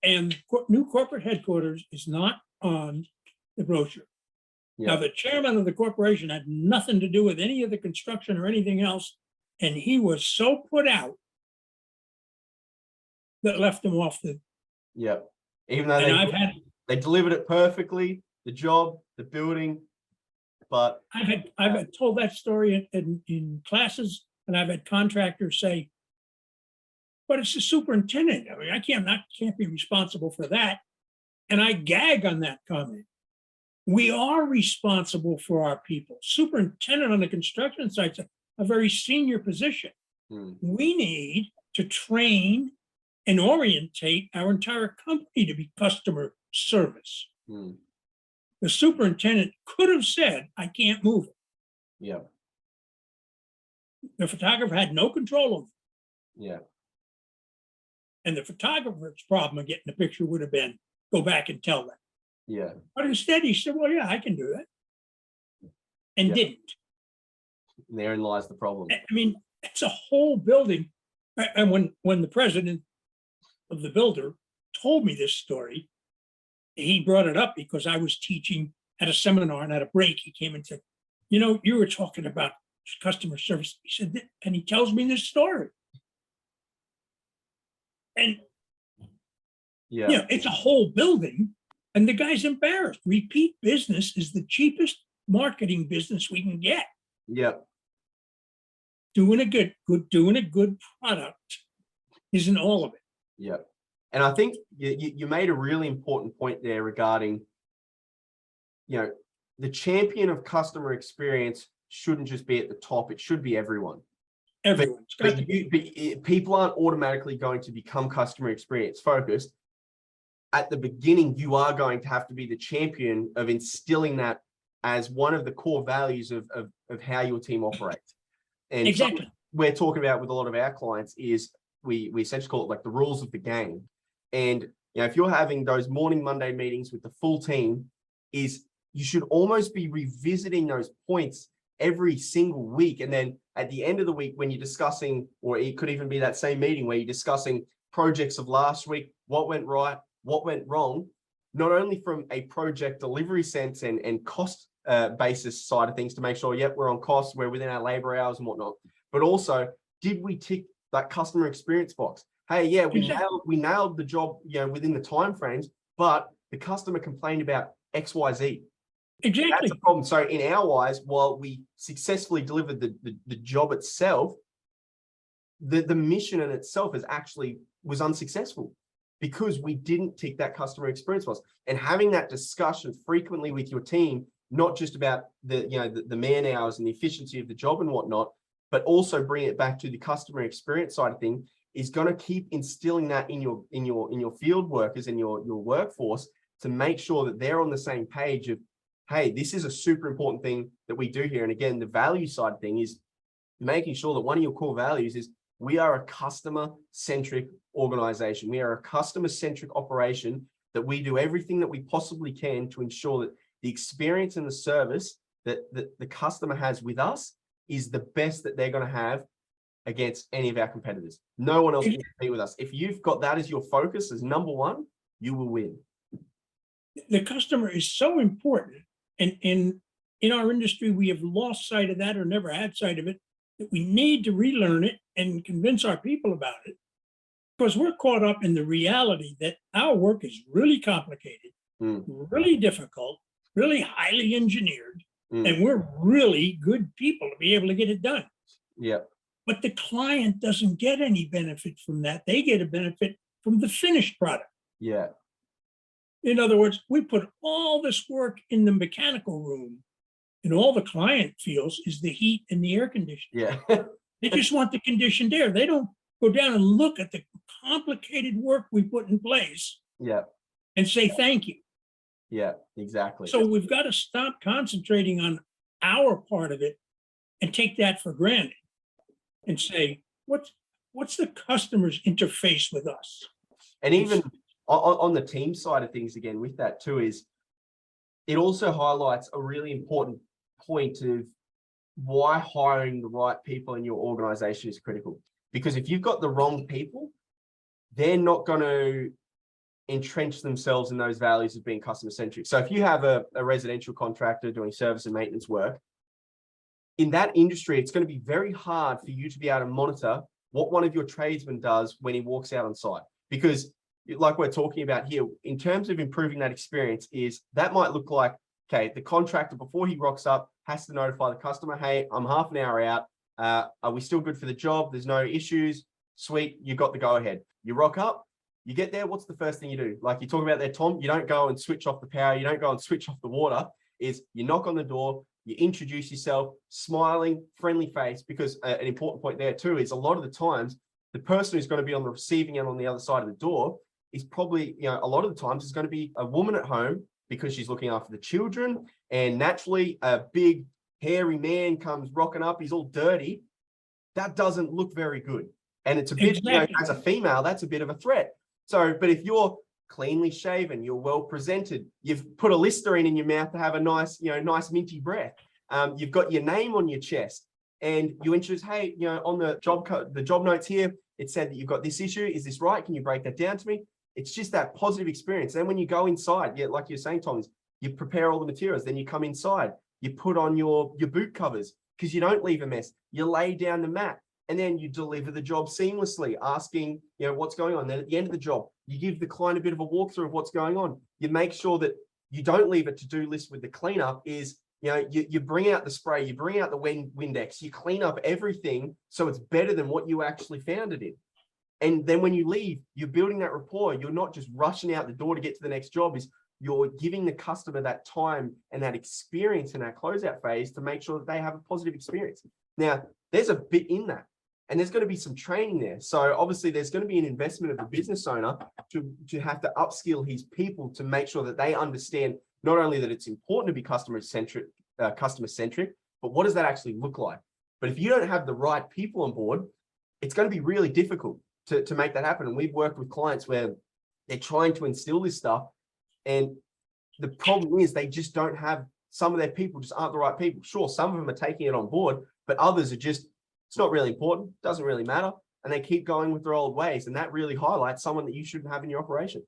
And new corporate headquarters is not on the brochure. Yeah. Now, the chairman of the corporation had nothing to do with any of the construction or anything else. And he was so put out that left him off the. Yeah. Even though they delivered it perfectly, the job, the building, but I've had told that story in classes, and I've had contractors say, but it's the superintendent. I mean, I can't be responsible for that. And I gag on that comment. We are responsible for our people. Superintendent on the construction site said, a very senior position. Mm. We need to train and orientate our entire company to be customer service. Mm. The superintendent could have said, I can't move it. Yeah. The photographer had no control over it. Yeah. And the photographer's problem of getting the picture would have been, go back and tell them. Yeah. But instead he said, well, yeah, I can do that. And Yeah. didn't. And therein lies the problem. I mean, it's a whole building. And when the president of the builder told me this story, he brought it up because I was teaching at a seminar, and at a break, he came and said, you know, you were talking about customer service. He said, and he tells me this story. And Yeah. you know, it's a whole building, and the guy's embarrassed. Repeat business is the cheapest marketing business we can get. Yeah. Doing a good product isn't all of it. Yeah. And I think you made a really important point there regarding, you know, the champion of customer experience shouldn't just be at the top. It should be everyone. Everyone's got to People aren't automatically going to become customer experience focused. At the beginning, you are going to have to be the champion of instilling that as one of the core values of how your team operates. And exactly. We're talking about with a lot of our clients is we essentially call it like the rules of the game. And you know, if you're having those morning Monday meetings with the full team, is you should almost be revisiting those points every single week. And then at the end of the week, when you're discussing, or it could even be that same meeting where you're discussing projects of last week, what went right, what went wrong, not only from a project delivery sense and cost basis side of things to make sure, yep, we're on cost, we're within our labor hours and whatnot, but also, did we tick that customer experience box? Hey, yeah, we nailed the job, you know, within the timeframes, but the customer complained about XYZ. Exactly. That's a problem. So in our eyes, while we successfully delivered the job itself, the mission in itself was unsuccessful because we didn't tick that customer experience box. And having that discussion frequently with your team, not just about the man hours and the efficiency of the job and whatnot, but also bring it back to the customer experience side of things, is going to keep instilling that in your field workers and your workforce to make sure that they're on the same page of, hey, this is a super important thing that we do here. And again, the value side thing is making sure that one of your core values is we are a customer-centric organization. We are a customer-centric operation that we do everything that we possibly can to ensure that the experience and the service that the customer has with us is the best that they're going to have against any of our competitors. No one else can compete with us. If you've got that as your focus as number one, you will win. The customer is so important. And in our industry, we have lost sight of that or never had sight of it, that we need to relearn it and convince our people about it, because we're caught up in the reality that our work is really complicated, really difficult, really highly engineered, and we're really good people to be able to get it done. Yeah. But the client doesn't get any benefit from that. They get a benefit from the finished product. Yeah. In other words, we put all this work in the mechanical room, and all the client feels is the heat and the air conditioning. Yeah. They just want the conditioned air. They don't go down and look at the complicated work we put in place. Yeah. And say thank you. Yeah, exactly. So we've got to stop concentrating on our part of it and take that for granted and say, what's the customer's interface with us? And even on the team side of things, again, with that too, is it also highlights a really important point of why hiring the right people in your organization is critical. Because if you've got the wrong people, they're not going to entrench themselves in those values of being customer centric. So if you have a residential contractor doing service and maintenance work, in that industry, it's going to be very hard for you to be able to monitor what one of your tradesmen does when he walks out on site. Because like we're talking about here, in terms of improving that experience, is that might look like, okay, the contractor, before he rocks up, has to notify the customer, hey, I'm half an hour out. Are we still good for the job? There's no issues. Sweet, you got the go ahead. You rock up, you get there, what's the first thing you do? Like you talk about there, Tom, you don't go and switch off the power, you don't go and switch off the water, is you knock on the door, you introduce yourself, smiling, friendly face, because an important point there too is a lot of the times, the person who's going to be on the receiving end on the other side of the door is probably, a lot of the times is going to be a woman at home because she's looking after the children. And naturally, a big hairy man comes rocking up, he's all dirty. That doesn't look very good. And it's a bit, Exactly. as a female, that's a bit of a threat. So, but if you're cleanly shaven, you're well presented, you've put a Listerine in your mouth to have a nice, nice minty breath. You've got your name on your chest, and you introduce, hey, on the job notes here, it said that you've got this issue. Is this right? Can you break that down to me? It's just that positive experience. Then when you go inside, like you're saying, Thomas, you prepare all the materials, then you come inside, you put on your boot covers because you don't leave a mess. You lay down the mat, and then you deliver the job seamlessly, asking, what's going on. Then at the end of the job, you give the client a bit of a walkthrough of what's going on. You make sure that you don't leave a to-do list with the cleanup. You bring out the spray, you bring out the Windex, you clean up everything so it's better than what you actually found it in. And then when you leave, you're building that rapport. You're not just rushing out the door to get to the next job. You're giving the customer that time and that experience in that closeout phase to make sure that they have a positive experience. Now, there's a bit in that, and there's going to be some training there. So obviously there's going to be an investment of the business owner to have to upskill his people to make sure that they understand not only that it's important to be customer centric, but what does that actually look like? But if you don't have the right people on board, it's going to be really difficult to make that happen. And we've worked with clients where they're trying to instill this stuff, and the problem is they just don't have, some of their people just aren't the right people. Sure, some of them are taking it on board, but others are just, it's not really important, doesn't really matter, and they keep going with their old ways. And that really highlights someone that you shouldn't have in your operation.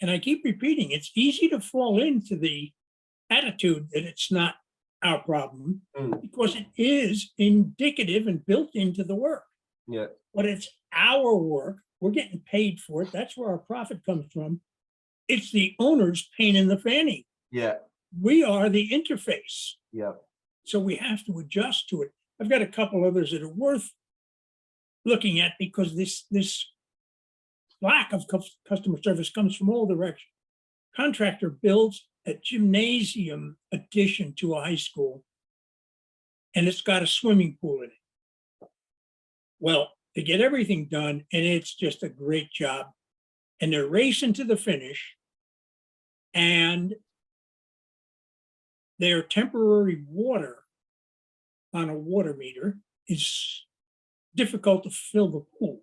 And I keep repeating, it's easy to fall into the attitude that it's not our problem because it is indicative and built into the work. Yeah. But it's our work. We're getting paid for it. That's where our profit comes from. It's the owner's pain in the fanny. Yeah. We are the interface. Yeah. So we have to adjust to it. I've got a couple others that are worth looking at because this lack of customer service comes from all directions. Contractor builds a gymnasium addition to a high school, and it's got a swimming pool in it. Well, they get everything done, and it's just a great job. And they're racing to the finish, and their temporary water on a water meter is difficult to fill the pool.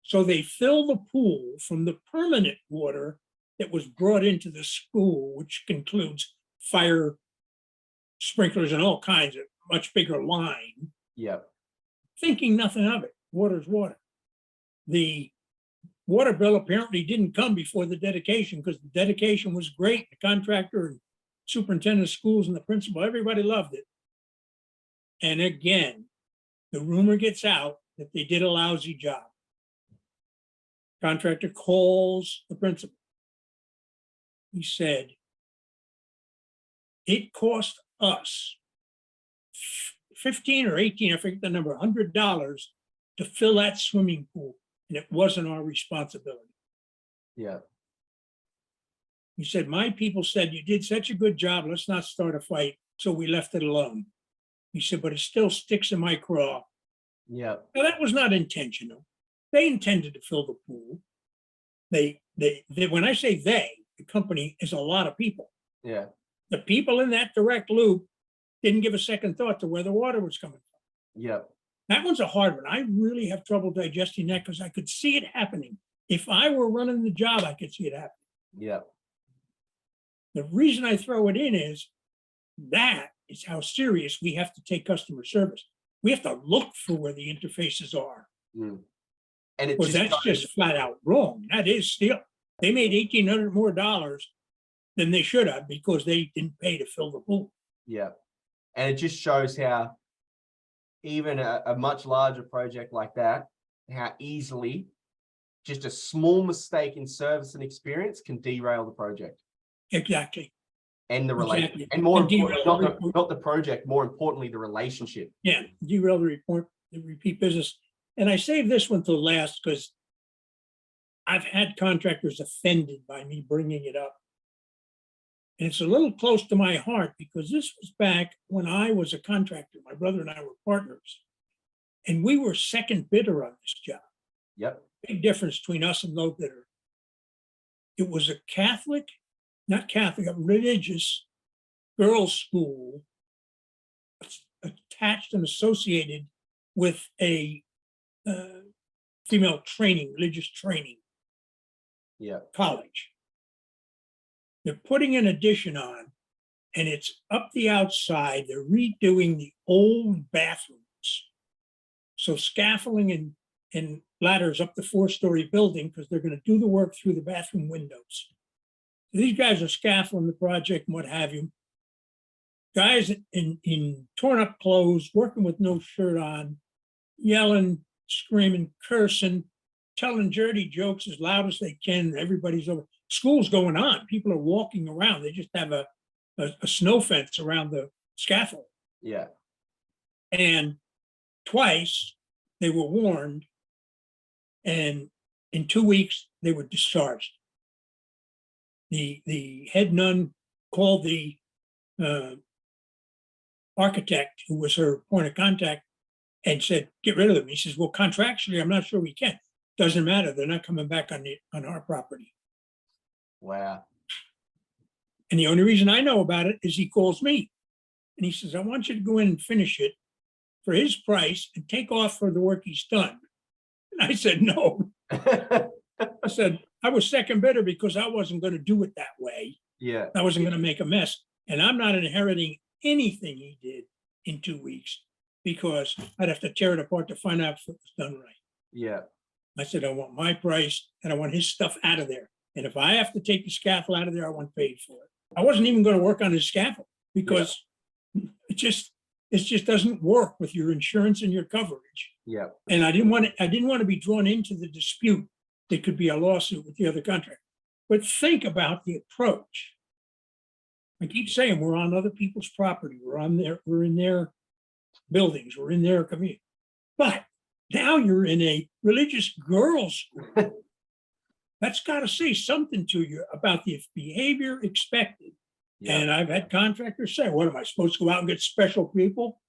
So they fill the pool from the permanent water that was brought into the school, which includes fire sprinklers and all kinds of much bigger line. Yeah. Thinking nothing of it. Water's water. The water bill apparently didn't come before the dedication because the dedication was great. The contractor and superintendent of schools and the principal, everybody loved it. And again, the rumor gets out that they did a lousy job. Contractor calls the principal. He said, it cost us 15 or 18, I forget the number, $100 to fill that swimming pool, and it wasn't our responsibility. Yeah. He said, my people said, you did such a good job, let's not start a fight, so we left it alone. He said, but it still sticks in my craw. Yeah. Now, that was not intentional. They intended to fill the pool. They when I say they, the company is a lot of people. Yeah. The people in that direct loop didn't give a second thought to where the water was coming from. Yeah. That one's a hard one. I really have trouble digesting that because I could see it happening. If I were running the job, I could see it happening. Yeah. The reason I throw it in is that is how serious we have to take customer service. We have to look for where the interfaces are. Mm. And it Because that's just flat out wrong. That is still, they made $1,800 more than they should have because they didn't pay to fill the pool. Yeah. And it just shows how even a much larger project like that, how easily just a small mistake in service and experience can derail the project. Exactly. And the relationship. Exactly. And more And importantly, not the project, more importantly, the relationship. Yeah, derail the repeat business. And I saved this one till last because I've had contractors offended by me bringing it up. And it's a little close to my heart because this was back when I was a contractor. My brother and I were partners. And we were second bidder on this job. Yep. Big difference between us and low bidder. It was a Catholic, not Catholic, a religious girls' school attached and associated with a female training, religious training Yeah. college. They're putting an addition on, and it's up the outside. They're redoing the old bathrooms. So scaffolding and ladders up the 4-story building because they're going to do the work through the bathroom windows. These guys are scaffolding the project and what have you. Guys in torn up clothes, working with no shirt on, yelling, screaming, cursing, telling dirty jokes as loud as they can. Everybody's over. School's going on. People are walking around. They just have a snow fence around the scaffold. Yeah. And twice they were warned, and in 2 weeks they were discharged. The head nun called the architect, who was her point of contact, and said, "Get rid of them." He says, "Well, contractually, I'm not sure we can." Doesn't matter. They're not coming back on our property. Wow. And the only reason I know about it is he calls me and he says, "I want you to go in and finish it for his price and take off for the work he's done." And I said, "No." I said, "I was second bidder because I wasn't going to do it that way. Yeah. I wasn't going to make a mess. And I'm not inheriting anything he did in 2 weeks because I'd have to tear it apart to find out if it was done right." Yeah. I said, "I want my price and I want his stuff out of there. And if I have to take the scaffold out of there, I want paid for it." I wasn't even going to work on his scaffold because it just doesn't work with your insurance and your coverage. Yeah. And I didn't want to be drawn into the dispute. It could be a lawsuit with the other contractor. But think about the approach. I keep saying we're on other people's property. We're in their buildings. We're in their community. But now you're in a religious girls' school. That's got to say something to you about the behavior expected. Yeah. And I've had contractors say, "What am I supposed to go out and get special people?"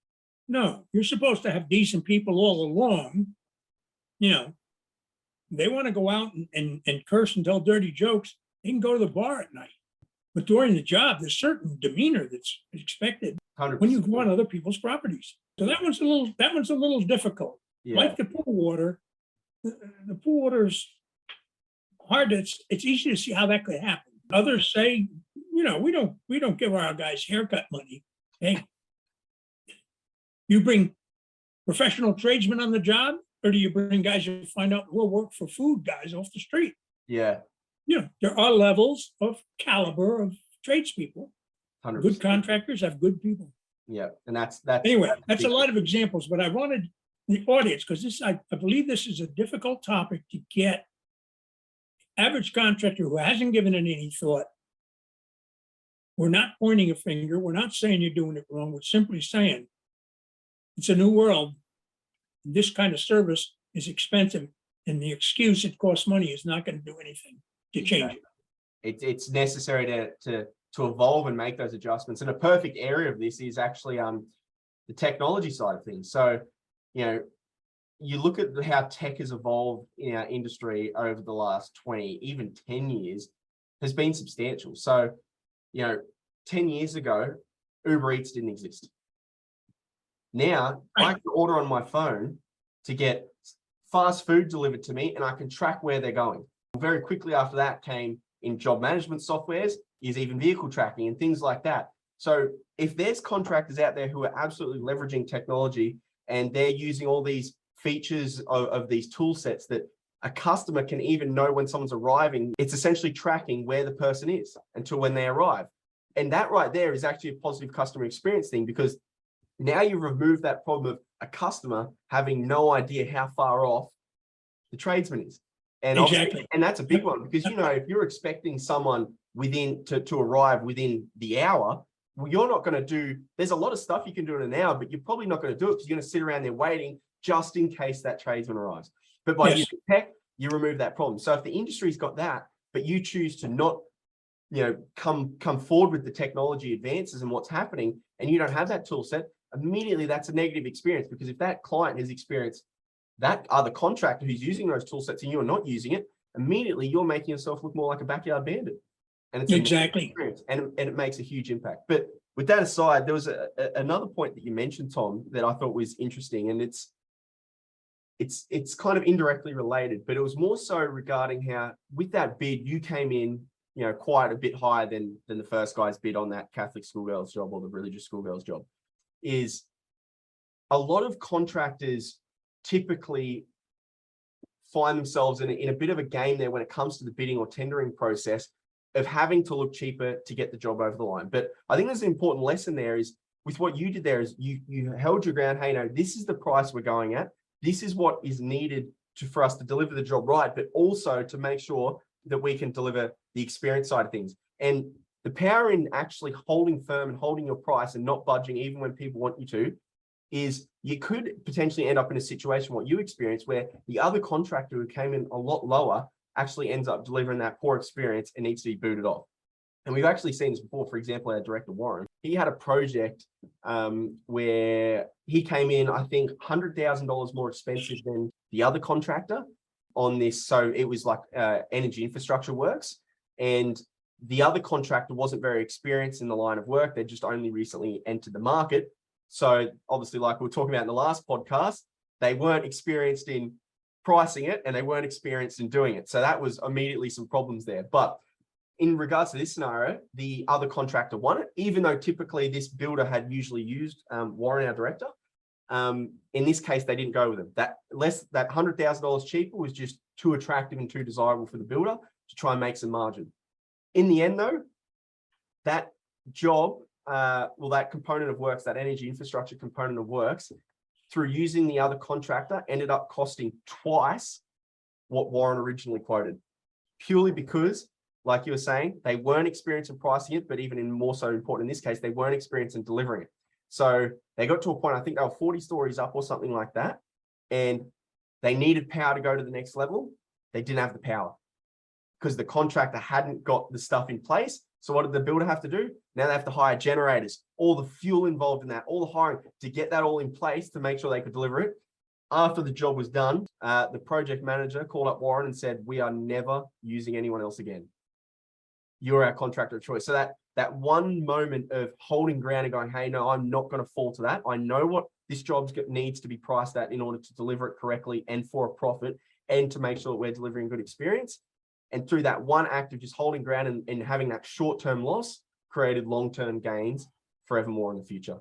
No, you're supposed to have decent people all along. You know, they want to go out and curse and tell dirty jokes. They can go to the bar at night. But during the job, there's certain demeanor that's expected 100%. when you go on other people's properties. So that one's a little difficult. Yeah. Like the pool water, the pool water's hard. It's easy to see how that could happen. Others say, we don't give our guys haircut money. Hey, you bring professional tradesmen on the job, or do you bring guys who find out we'll work for food guys off the street? Yeah. There are levels of caliber of tradespeople. 100%. Good contractors have good people. Yeah. And that's Anyway, that's a lot of examples, but I wanted the audience, because I believe this is a difficult topic to get average contractor who hasn't given it any thought. We're not pointing a finger. We're not saying you're doing it wrong. We're simply saying it's a new world. This kind of service is expensive, and the excuse it costs money is not going to do anything to change it. It's necessary to evolve and make those adjustments. And a perfect area of this is actually the technology side of things. So, you look at how tech has evolved in our industry over the last 20, even 10 years, has been substantial. So, 10 years ago, Uber Eats didn't exist. Now, I can order on my phone to get fast food delivered to me, and I can track where they're going. Very quickly after that came in job management softwares, is even vehicle tracking and things like that. So if there's contractors out there who are absolutely leveraging technology and they're using all these features of these tool sets that a customer can even know when someone's arriving, it's essentially tracking where the person is until when they arrive. And that right there is actually a positive customer experience thing, because now you remove that problem of a customer having no idea how far off the tradesman is. And Exactly. and that's a big one, because if you're expecting someone to arrive within the hour, well, you're not going to do, there's a lot of stuff you can do in an hour, but you're probably not going to do it because you're going to sit around there waiting just in case that tradesman arrives. But by using tech, you remove that problem. So if the industry's got that, but you choose to not come forward with the technology advances and what's happening, and you don't have that tool set, immediately that's a negative experience, because if that client has experienced that other contractor who's using those tool sets and you're not using it, immediately you're making yourself look more like a backyard bandit. And it's exactly, and it makes a huge impact. But with that aside, there was another point that you mentioned, Tom, that I thought was interesting, and it's kind of indirectly related, but it was more so regarding how with that bid you came in, quite a bit higher than the first guy's bid on that Catholic schoolgirl's job or the religious schoolgirl's job. Is a lot of contractors typically find themselves in a bit of a game there when it comes to the bidding or tendering process of having to look cheaper to get the job over the line. But I think there's an important lesson there is with what you did there is you held your ground. Hey, no, this is the price we're going at. This is what is needed for us to deliver the job right, but also to make sure that we can deliver the experience side of things. And the power in actually holding firm and holding your price and not budging even when people want you to, is you could potentially end up in a situation, what you experienced, where the other contractor who came in a lot lower actually ends up delivering that poor experience and needs to be booted off. And we've actually seen this before. For example, our director, Warren, he had a project where he came in, I think, $100,000 more expensive than the other contractor on this. So it was like energy infrastructure works. And the other contractor wasn't very experienced in the line of work. They just only recently entered the market. So obviously, like we were talking about in the last podcast, they weren't experienced in pricing it and they weren't experienced in doing it. So that was immediately some problems there. But in regards to this scenario, the other contractor won it, even though typically this builder had usually used Warren, our director. In this case, they didn't go with him. That $100,000 cheaper was just too attractive and too desirable for the builder to try and make some margin. In the end, though, that job, that component of works, that energy infrastructure component of works, through using the other contractor, ended up costing twice what Warren originally quoted, purely because, like you were saying, they weren't experienced in pricing it, but even in more so important in this case, they weren't experienced in delivering it. So they got to a point, I think they were 40 stories up or something like that, and they needed power to go to the next level. They didn't have the power because the contractor hadn't got the stuff in place. So what did the builder have to do? Now they have to hire generators, all the fuel involved in that, all the hiring to get that all in place to make sure they could deliver it. After the job was done, the project manager called up Warren and said, "We are never using anyone else again. You're our contractor of choice." So that one moment of holding ground and going, "Hey, no, I'm not going to fall to that. I know what this job needs to be priced at in order to deliver it correctly and for a profit and to make sure that we're delivering good experience." And through that one act of just holding ground and having that short-term loss, created long-term gains forevermore in the future.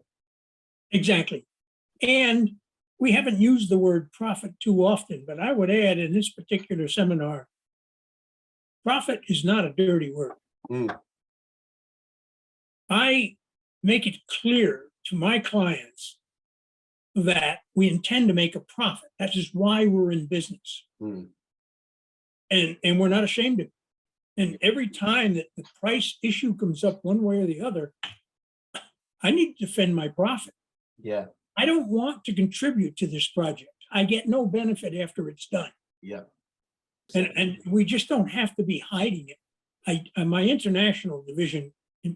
Exactly. And we haven't used the word profit too often, but I would add in this particular seminar, profit is not a dirty word. I make it clear to my clients that we intend to make a profit. That is why we're in business. And we're not ashamed of it. And every time that the price issue comes up one way or the other, I need to defend my profit. Yeah. I don't want to contribute to this project. I get no benefit after it's done. Yeah. And we just don't have to be hiding it. My international division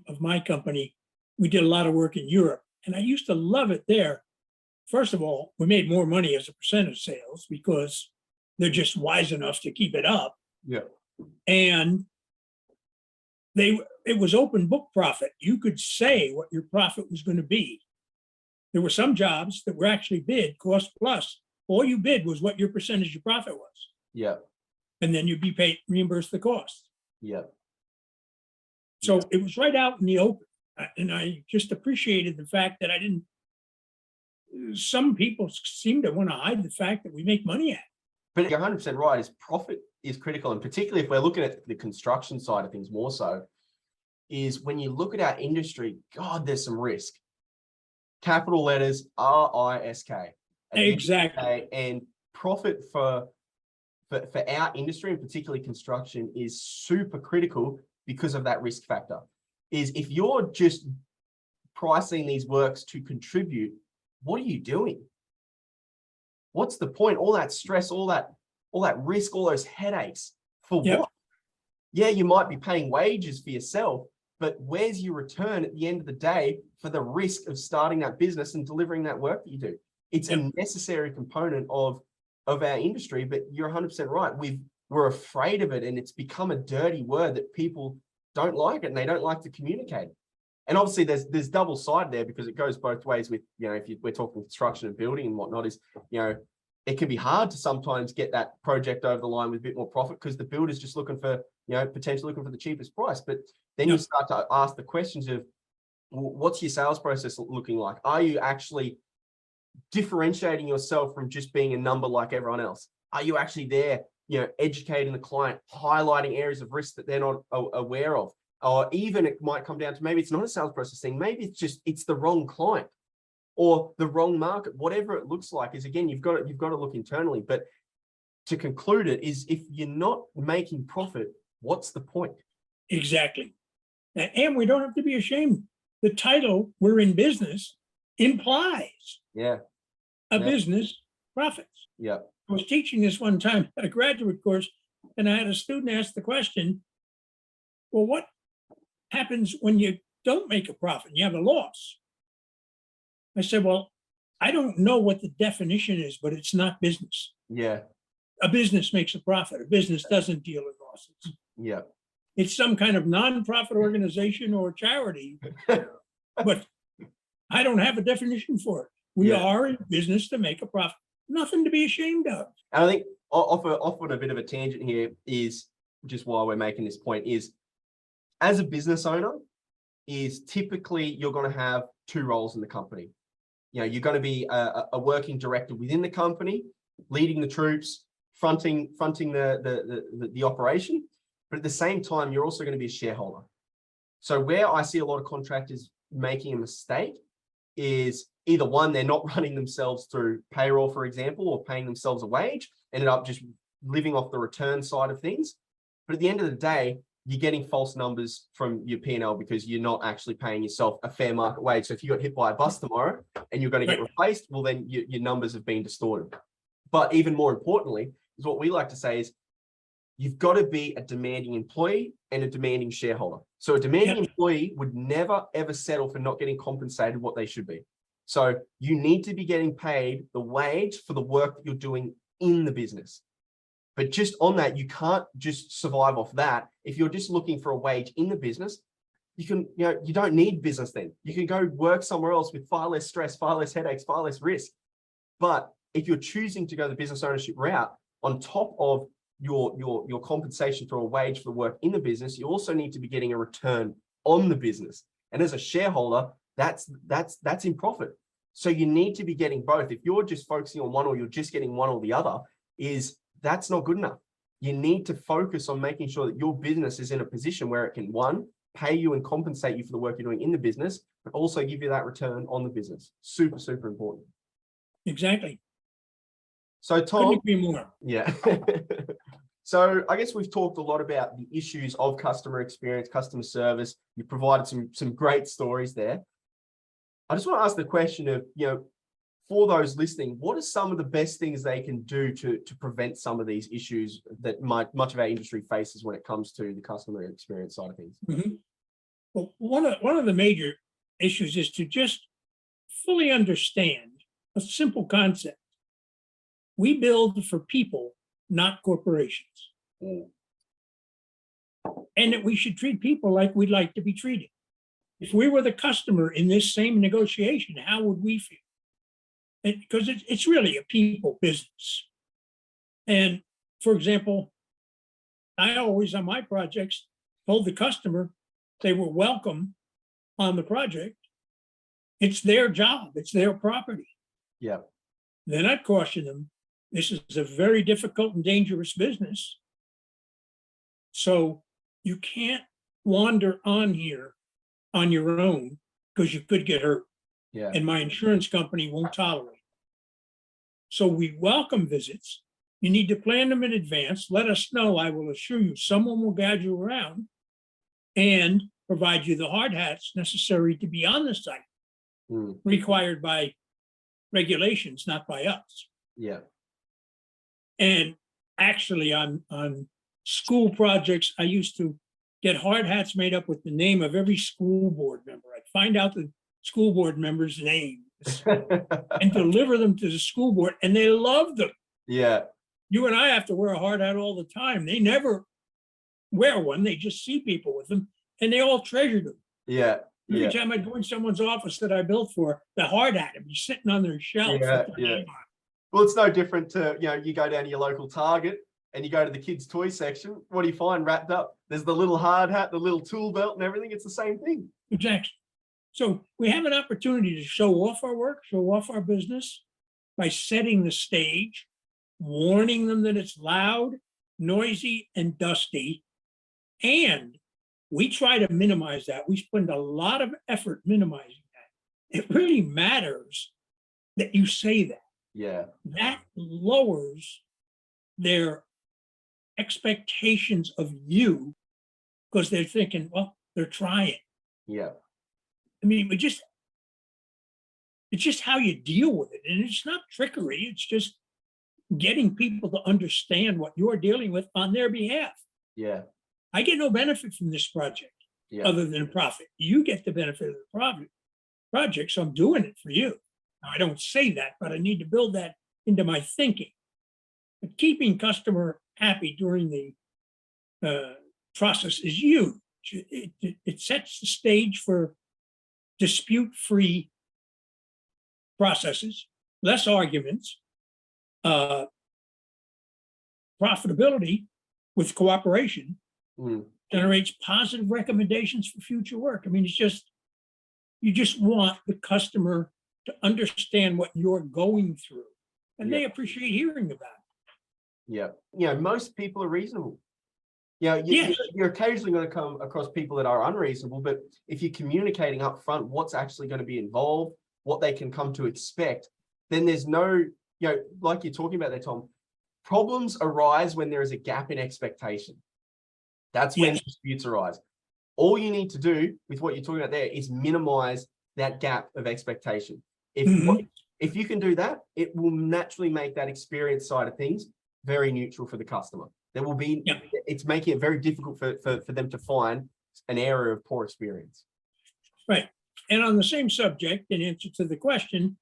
of my company, we did a lot of work in Europe, and I used to love it there. First of all, we made more money as a percent of sales because they're just wise enough to keep it up. Yeah. And it was open book profit. You could say what your profit was going to be. There were some jobs that were actually bid cost plus. All you bid was what your percentage of profit was. Yeah. And then you'd be paid, reimbursed the cost. Yeah. So it was right out in the open. And I just appreciated the fact that some people seem to want to hide the fact that we make money at it. But you're 100% right, is profit is critical. And particularly if we're looking at the construction side of things more so, is when you look at our industry, God, there's some risk. Capital letters, R-I-S-K. Exactly. And profit for our industry, and particularly construction, is super critical because of that risk factor. Is if you're just pricing these works to contribute, what are you doing? What's the point? All that stress, all that risk, all those headaches for what? yeah, you might be paying wages for yourself, but where's your return at the end of the day for the risk of starting that business and delivering that work that you do? It's a necessary component of our industry, but you're 100% right. We're afraid of it, and it's become a dirty word that people don't like it, and they don't like to communicate. And obviously there's double side there, because it goes both ways with, if we're talking construction and building and whatnot, is, it can be hard to sometimes get that project over the line with a bit more profit, because the builder's just looking for, potentially looking for the cheapest price. But then you start to ask the questions of, what's your sales process looking like? Are you actually differentiating yourself from just being a number like everyone else? Are you actually there, educating the client, highlighting areas of risk that they're not aware of? Or even it might come down to, maybe it's not a sales process thing. Maybe it's the wrong client or the wrong market. Whatever it looks like is, again, you've got to look internally. But to conclude it is, if you're not making profit, what's the point? Exactly. And we don't have to be ashamed. The title, "We're in business," implies a business profits. Yeah. I was teaching this one time at a graduate course, and I had a student ask the question, well, what happens when you don't make a profit, you have a loss? I said, well, I don't know what the definition is, but it's not business. Yeah. A business makes a profit. A business doesn't deal in losses. Yeah. It's some kind of nonprofit organization or charity, but I don't have a definition for it. We are in business to make a profit. Nothing to be ashamed of. And I think off on a bit of a tangent here is, just while we're making this point, is, as a business owner, is typically you're going to have two roles in the company. You're going to be a working director within the company, leading the troops, fronting the operation. But at the same time, you're also going to be a shareholder. So where I see a lot of contractors making a mistake is, either one, they're not running themselves through payroll, for example, or paying themselves a wage, ended up just living off the return side of things. But at the end of the day, you're getting false numbers from your P&L because you're not actually paying yourself a fair market wage. So if you got hit by a bus tomorrow and you're going to get replaced, well, then your numbers have been distorted. But even more importantly, is what we like to say is, you've got to be a demanding employee and a demanding shareholder. So a demanding employee would never, ever settle for not getting compensated what they should be. So you need to be getting paid the wage for the work that you're doing in the business. But just on that, you can't just survive off that. If you're just looking for a wage in the business, you don't need business then. You can go work somewhere else with far less stress, far less headaches, far less risk. But if you're choosing to go the business ownership route, on top of your compensation for a wage for the work in the business, you also need to be getting a return on the business. And as a shareholder, that's in profit. So you need to be getting both. If you're just focusing on one, or you're just getting one or the other, that's not good enough. You need to focus on making sure that your business is in a position where it can, one, pay you and compensate you for the work you're doing in the business, but also give you that return on the business. Super, super important. Exactly. So Tom, couldn't agree more. Yeah. So I guess we've talked a lot about the issues of customer experience, customer service. You provided some great stories there. I just want to ask the question of, for those listening, what are some of the best things they can do to prevent some of these issues that much of our industry faces when it comes to the customer experience side of things? Mm-hmm. Well, one of the major issues is to just fully understand a simple concept. We build for people, not corporations. And that we should treat people like we'd like to be treated. If we were the customer in this same negotiation, how would we feel? Because it's really a people business. And for example, I always on my projects told the customer they were welcome on the project. It's their job, it's their property. Yeah. Then I'd caution them, this is a very difficult and dangerous business. So you can't wander on here on your own because you could get hurt. Yeah. And my insurance company won't tolerate it. So we welcome visits. You need to plan them in advance. Let us know. I will assure you someone will guide you around and provide you the hard hats necessary to be on the site, required by regulations, not by us. Yeah. And actually on school projects, I used to get hard hats made up with the name of every school board member. I'd find out the school board member's name and deliver them to the school board, and they loved them. Yeah. You and I have to wear a hard hat all the time. They never wear one. They just see people with them, and they all treasured them. Yeah. Every Yeah. time I'd go in someone's office that I built for, the hard hat would be sitting on their shelf. Yeah, with their yeah. name on it. Well, it's no different to, you go down to your local Target and you go to the kids' toy section. What do you find wrapped up? There's the little hard hat, the little tool belt and everything. It's the same thing. Exactly. So we have an opportunity to show off our work, show off our business by setting the stage, warning them that it's loud, noisy, and dusty. And we try to minimize that. We spend a lot of effort minimizing that. It really matters that you say that. Yeah. That lowers their expectations of you because they're thinking, well, they're trying. Yeah. I mean, it's just how you deal with it. And it's not trickery. It's just getting people to understand what you're dealing with on their behalf. Yeah. I get no benefit from this project Yeah. other than profit. You get the benefit of the project, so I'm doing it for you. Now, I don't say that, but I need to build that into my thinking. But keeping customer happy during the process is huge. It sets the stage for dispute-free processes, less arguments, profitability with cooperation, generates positive recommendations for future work. I mean, you just want the customer to understand what you're going through, and they appreciate hearing about it. Yeah. Most people are reasonable. Yes. You're occasionally going to come across people that are unreasonable, but if you're communicating up front what's actually going to be involved, what they can come to expect, then there's no, like you're talking about there, Tom, problems arise when there is a gap in expectation. That's when disputes arise. All you need to do with what you're talking about there is minimize that gap of expectation. If you can do that, it will naturally make that experience side of things very neutral for the customer. There will be, it's making it very difficult for them to find an area of poor experience. Right. And on the same subject, in answer to the question,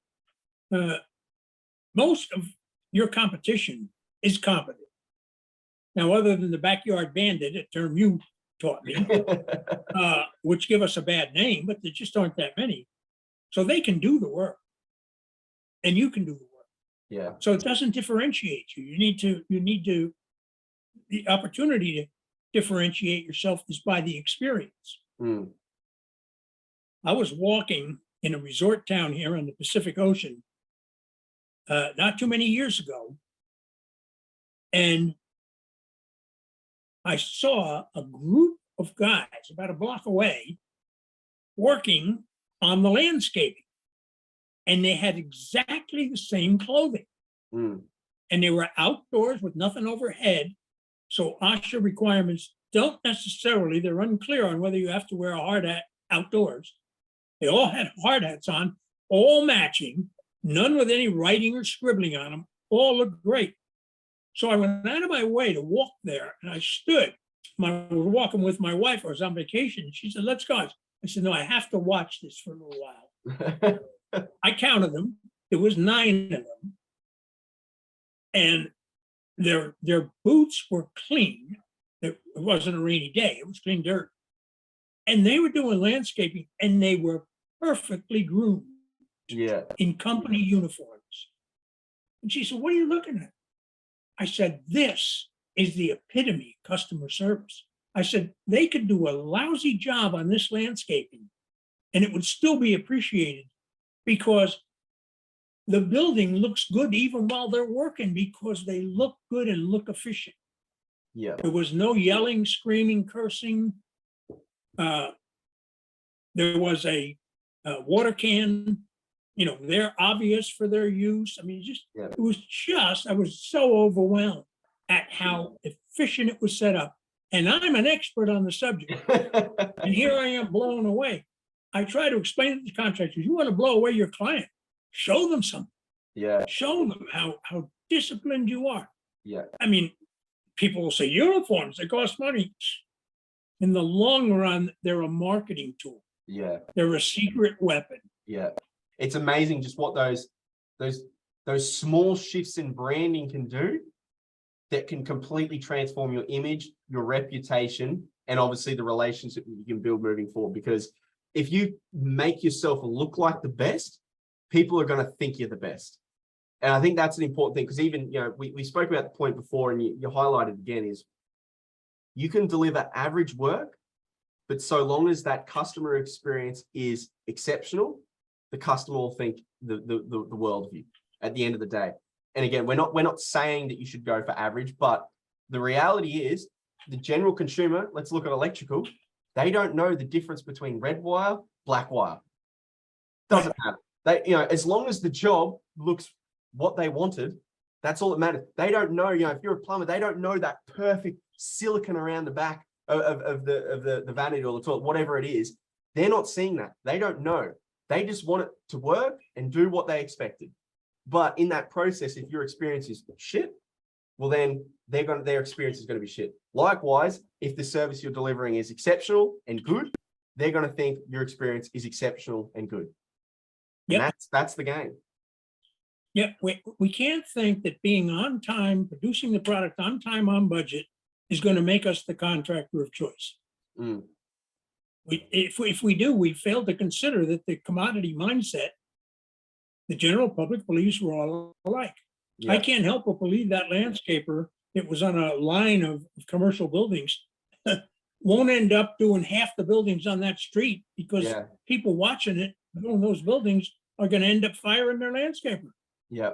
most of your competition is competent. Now, other than the backyard bandit, a term you taught me, which give us a bad name, but there just aren't that many. So they can do the work and you can do the work. Yeah. So it doesn't differentiate you. You need to, the opportunity to differentiate yourself is by the experience. I was walking in a resort town here on the Pacific Ocean not too many years ago, and I saw a group of guys about a block away working on the landscaping, and they had exactly the same clothing. And they were outdoors with nothing overhead. So OSHA requirements don't necessarily, they're unclear on whether you have to wear a hard hat outdoors. They all had hard hats on, all matching, none with any writing or scribbling on them, all looked great. So I went out of my way to walk there, and I stood. I was walking with my wife. I was on vacation. She said, let's go. I said, no, I have to watch this for a little while. I counted them. There was 9 of them. And their boots were clean. It wasn't a rainy day. It was clean dirt. And they were doing landscaping, and they were perfectly groomed in company uniforms. And she said, what are you looking at? I said, this is the epitome of customer service. I said, they could do a lousy job on this landscaping, and it would still be appreciated because the building looks good even while they're working because they look good and look efficient. There was no yelling, screaming, cursing. There was a water can, they're obvious for their use. I mean, it was I was so overwhelmed at how efficient it was set up. And I'm an expert on the subject. And here I am blown away. I try to explain it to contractors. You want to blow away your client, show them something. Show them how disciplined you are. I mean, people will say uniforms, they cost money. In the long run, they're a marketing tool. Yeah. They're a secret weapon. Yeah. It's amazing just what those small shifts in branding can do that can completely transform your image, your reputation, and obviously the relationship that you can build moving forward. Because if you make yourself look like the best, people are going to think you're the best. And I think that's an important thing, because even, we spoke about the point before, and you highlighted again, is you can deliver average work, but so long as that customer experience is exceptional, the customer will think the world of you at the end of the day. And again, we're not saying that you should go for average, but the reality is the general consumer, let's look at electrical, they don't know the difference between red wire, black wire. Doesn't matter. They, as long as the job looks what they wanted, that's all that matters. They don't know, if you're a plumber, they don't know that perfect silicon around the back of the vanity or the toilet, whatever it is. They're not seeing that. They don't know. They just want it to work and do what they expected. But in that process, if your experience is shit, well, then their experience is going to be shit. Likewise, if the service you're delivering is exceptional and good, they're going to think your experience is exceptional and good. And that's the game. Yeah, we can't think that being on time, producing the product on time, on budget, is going to make us the contractor of choice. Mm. If we do, we fail to consider that the commodity mindset, the general public believes we're all alike. Yeah. I can't help but believe that landscaper that was on a line of commercial buildings won't end up doing half the buildings on that street, because people watching it, doing those buildings, are going to end up firing their landscaper. Yeah.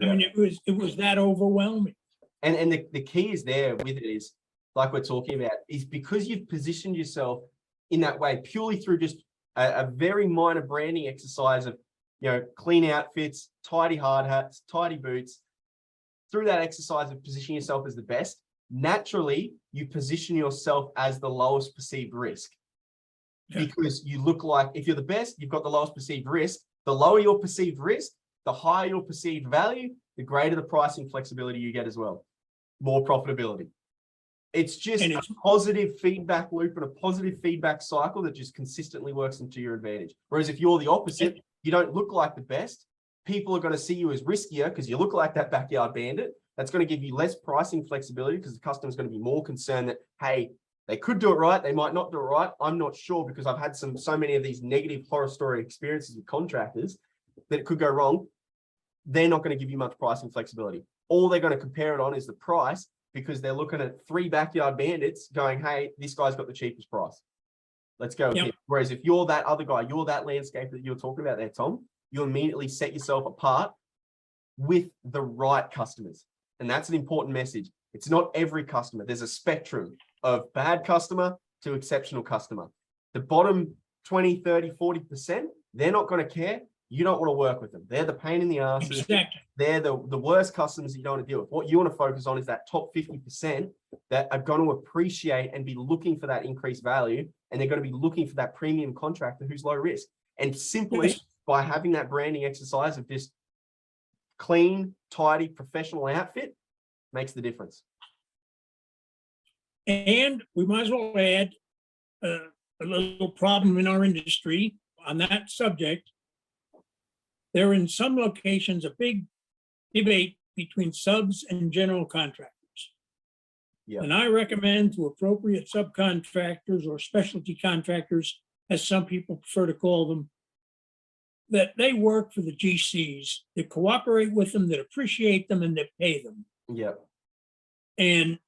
I mean, it was that overwhelming. And the key is there with it is, like we're talking about, is because you've positioned yourself in that way purely through just a very minor branding exercise of, clean outfits, tidy hard hats, tidy boots. Through that exercise of positioning yourself as the best, naturally you position yourself as the lowest perceived risk. Because you look like, if you're the best, you've got the lowest perceived risk. The lower your perceived risk, the higher your perceived value, the greater the pricing flexibility you get as well. More profitability. It's just a positive feedback loop and a positive feedback cycle that just consistently works into your advantage. Whereas if you're the opposite, you don't look like the best, people are going to see you as riskier because you look like that backyard bandit. That's going to give you less pricing flexibility because the customer's going to be more concerned that, hey, they could do it right, they might not do it right. I'm not sure, because I've had so many of these negative horror story experiences with contractors that it could go wrong. They're not going to give you much pricing flexibility. All they're going to compare it on is the price, because they're looking at 3 backyard bandits going, hey, this guy's got the cheapest price. Let's go with him. Whereas if you're that other guy, you're that landscaper that you're talking about there, Tom, you immediately set yourself apart with the right customers. And that's an important message. It's not every customer. There's a spectrum of bad customer to exceptional customer. The bottom 20, 30, 40%, they're not going to care. You don't want to work with them. They're the pain in the ass. Exactly. They're the worst customers that you don't want to deal with. What you want to focus on is that top 50% that are going to appreciate and be looking for that increased value. And they're going to be looking for that premium contractor who's low risk. And simply by having that branding exercise of just clean, tidy, professional outfit makes the difference. And we might as well add a little problem in our industry on that subject. There are in some locations a big debate between subs and general contractors. Yeah. And I recommend to appropriate subcontractors or specialty contractors, as some people prefer to call them, that they work for the GCs, that cooperate with them, that appreciate them, and that pay them. Yeah. And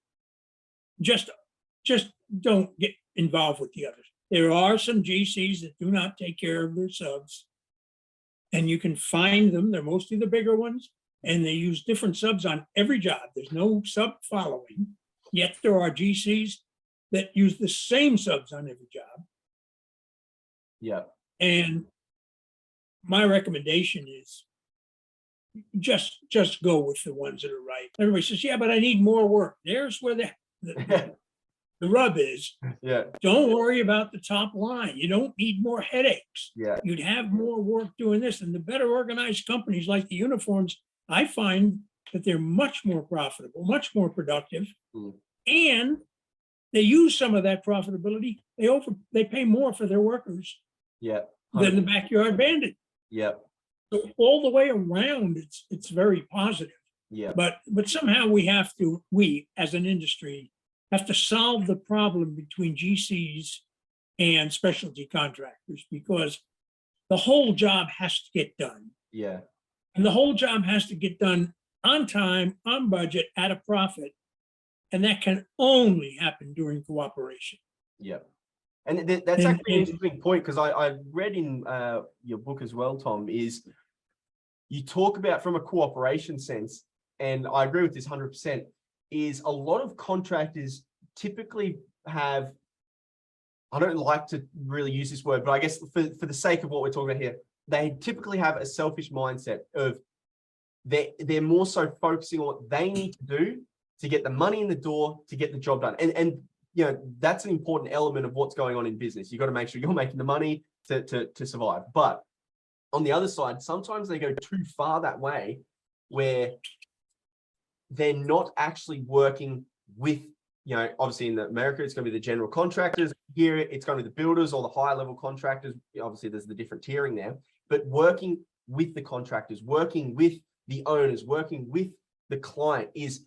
just don't get involved with the others. There are some GCs that do not take care of their subs, and you can find them. They're mostly the bigger ones, and they use different subs on every job. There's no sub following, yet there are GCs that use the same subs on every job. Yeah. And my recommendation is just go with the ones that are right. Everybody says, yeah, but I need more work. There's where the rub is. Yeah. Don't worry about the top line. You don't need more headaches. Yeah. You'd have more work doing this. And the better organized companies like the uniforms, I find, that they're much more profitable, much more productive, Mm. and they use some of that profitability. They pay more for their workers Yeah. than the backyard bandit. Yeah. So all the way around, it's very positive. Yeah. But somehow we as an industry have to solve the problem between GCs and specialty contractors, because the whole job has to get done. Yeah. And the whole job has to get done on time, on budget, at a profit. And that can only happen during cooperation. Yeah. And that's actually an interesting point, because I read in your book as well, Tom, is you talk about from a cooperation sense, and I agree with this 100%, is a lot of contractors typically have, I don't like to really use this word, but I guess for the sake of what we're talking about here, they typically have a selfish mindset of they're more so focusing on what they need to do to get the money in the door, to get the job done. And you know, that's an important element of what's going on in business. You've got to make sure you're making the money to survive. But on the other side, sometimes they go too far that way, where they're not actually working with, you know, obviously in America, it's going to be the general contractors. Here, it's going to be the builders or the higher level contractors. Obviously, there's the different tiering there, but working with the contractors, working with the owners, working with the client is,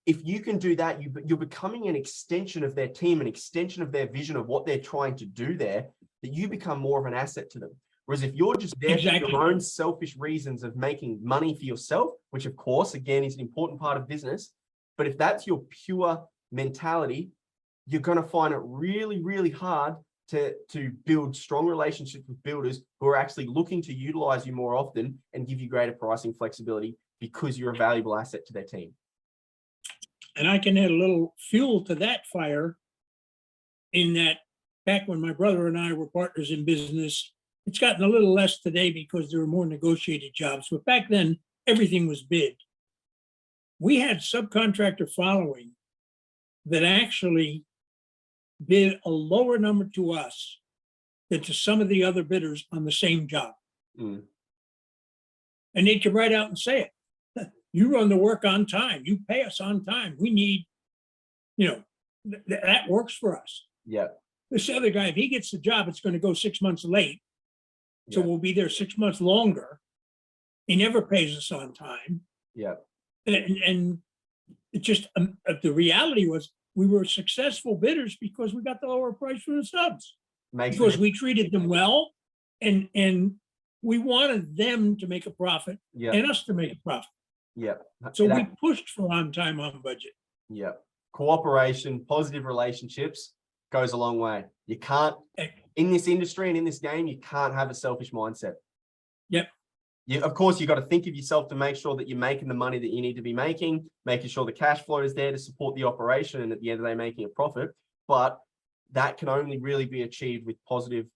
if you can do that, you're becoming an extension of their team, an extension of their vision of what they're trying to do there, that you become more of an asset to them. Whereas if you're just there for your own selfish reasons of making money for yourself, which of course, again, is an important part of business, but if that's your pure mentality, you're going to find it really, really hard to build strong relationships with builders who are actually looking to utilize you more often and give you greater pricing flexibility, because you're a valuable asset to their team. And I can add a little fuel to that fire, in that back when my brother and I were partners in business, it's gotten a little less today because there are more negotiated jobs, but back then everything was bid. We had subcontractor following that actually bid a lower number to us than to some of the other bidders on the same job. Mm. And they could write out and say it. You run the work on time. You pay us on time. We need, you know, that works for us. Yeah. This other guy, if he gets the job, it's going to go 6 months late. So we'll be there 6 months longer. He never pays us on time. Yeah. And it just, the reality was, we were successful bidders because we got the lower price from the subs. Because we treated them well, and we wanted them to make a profit, and us to make a profit. Yeah. So we pushed for on time, on budget. Yeah. Cooperation, positive relationships goes a long way. You can't, in this industry and in this game, you can't have a selfish mindset. Yep. Of course, you got to think of yourself to make sure that you're making the money that you need to be making sure the cash flow is there to support the operation, and at the end of the day, making a profit. But that can only really be achieved with positive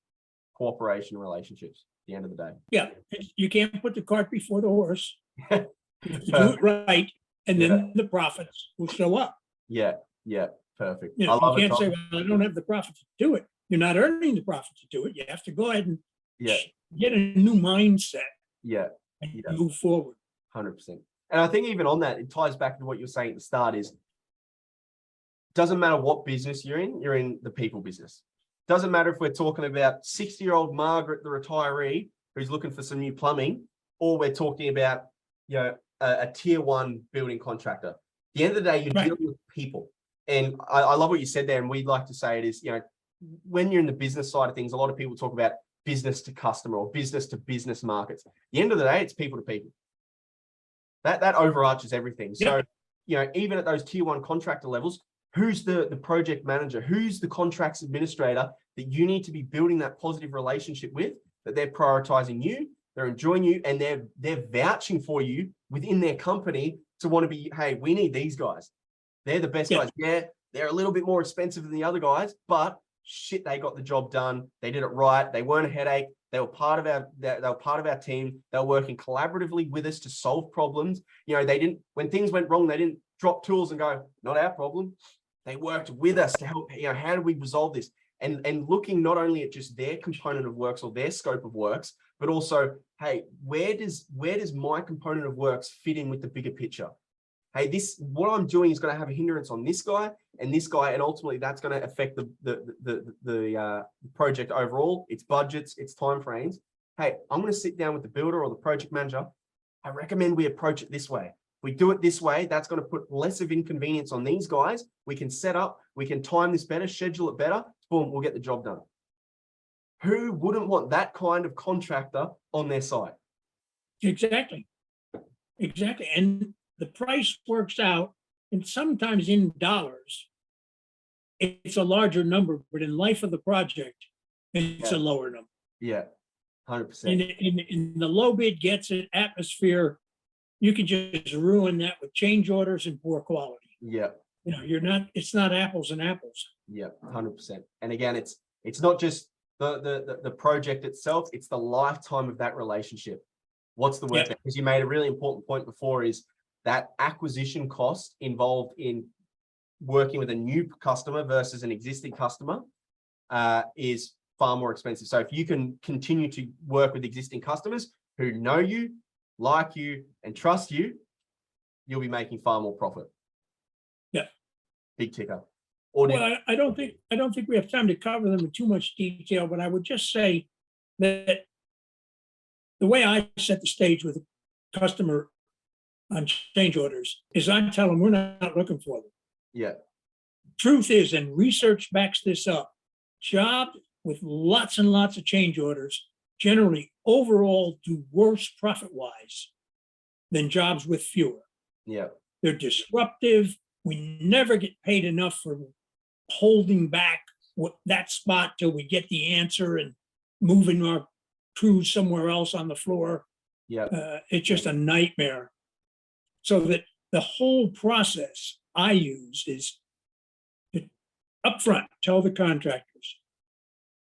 cooperation relationships at the end of the day. Yeah. You can't put the cart before the horse. Do it right, and then the profits will show up. Yeah. Yeah. Perfect. You know, you can't say, well, I don't have the profits to do it. You're not earning the profits to do it. You have to go ahead and get a new mindset. Yeah. And move forward. 100%. And I think even on that, it ties back to what you're saying at the start is, doesn't matter what business you're in the people business. Doesn't matter if we're talking about 60-year-old Margaret, the retiree, who's looking for some new plumbing, or we're talking about, you know, a tier 1 building contractor. At the end of the day, you're dealing with people. And I love what you said there. And we'd like to say it is, you know, when you're in the business side of things, a lot of people talk about business to customer or business to business markets. At the end of the day, it's people to people. That overarches everything. So, you know, even at those tier 1 contractor levels, who's the project manager? Who's the contracts administrator that you need to be building that positive relationship with, that they're prioritizing you, they're enjoying you, and they're vouching for you within their company to want to be, hey, we need these guys. They're the best guys. Yeah, they're a little bit more expensive than the other guys, but shit, they got the job done. They did it right. They weren't a headache. They were part of our team. They were working collaboratively with us to solve problems. You know, they didn't, when things went wrong, they didn't drop tools and go, not our problem. They worked with us to help, you know, how do we resolve this? And looking not only at just their component of works or their scope of works, but also, hey, where does my component of works fit in with the bigger picture? Hey, what I'm doing is going to have a hindrance on this guy and this guy, and ultimately that's going to affect the project overall, its budgets, its timeframes. Hey, I'm going to sit down with the builder or the project manager. I recommend we approach it this way. We do it this way, that's going to put less of inconvenience on these guys. We can set up, we can time this better, schedule it better. Boom, we'll get the job done. Who wouldn't want that kind of contractor on their site? Exactly. Exactly. And the price works out, and sometimes in dollars, it's a larger number, but in life of the project, it's a lower number. Yeah, 100%. In the low bid gets it atmosphere, you can just ruin that with change orders and poor quality. Yeah. You know, it's not apples and apples. Yeah, 100%. And again, it's not just the project itself, it's the lifetime of that relationship. What's the worth? Because you made a really important point before, is that acquisition cost involved in working with a new customer versus an existing customer is far more expensive. So if you can continue to work with existing customers who know you, like you, and trust you, you'll be making far more profit. Yeah. Big ticker. Well, I don't think we have time to cover them in too much detail, but I would just say that the way I set the stage with a customer on change orders is I tell them we're not looking for them. Yeah. Truth is, and research backs this up, jobs with lots and lots of change orders generally overall do worse profit-wise than jobs with fewer. Yeah. They're disruptive. We never get paid enough for holding back that spot till we get the answer and moving our crews somewhere else on the floor. Yeah. It's just a nightmare. So that the whole process I use is to upfront tell the contractors.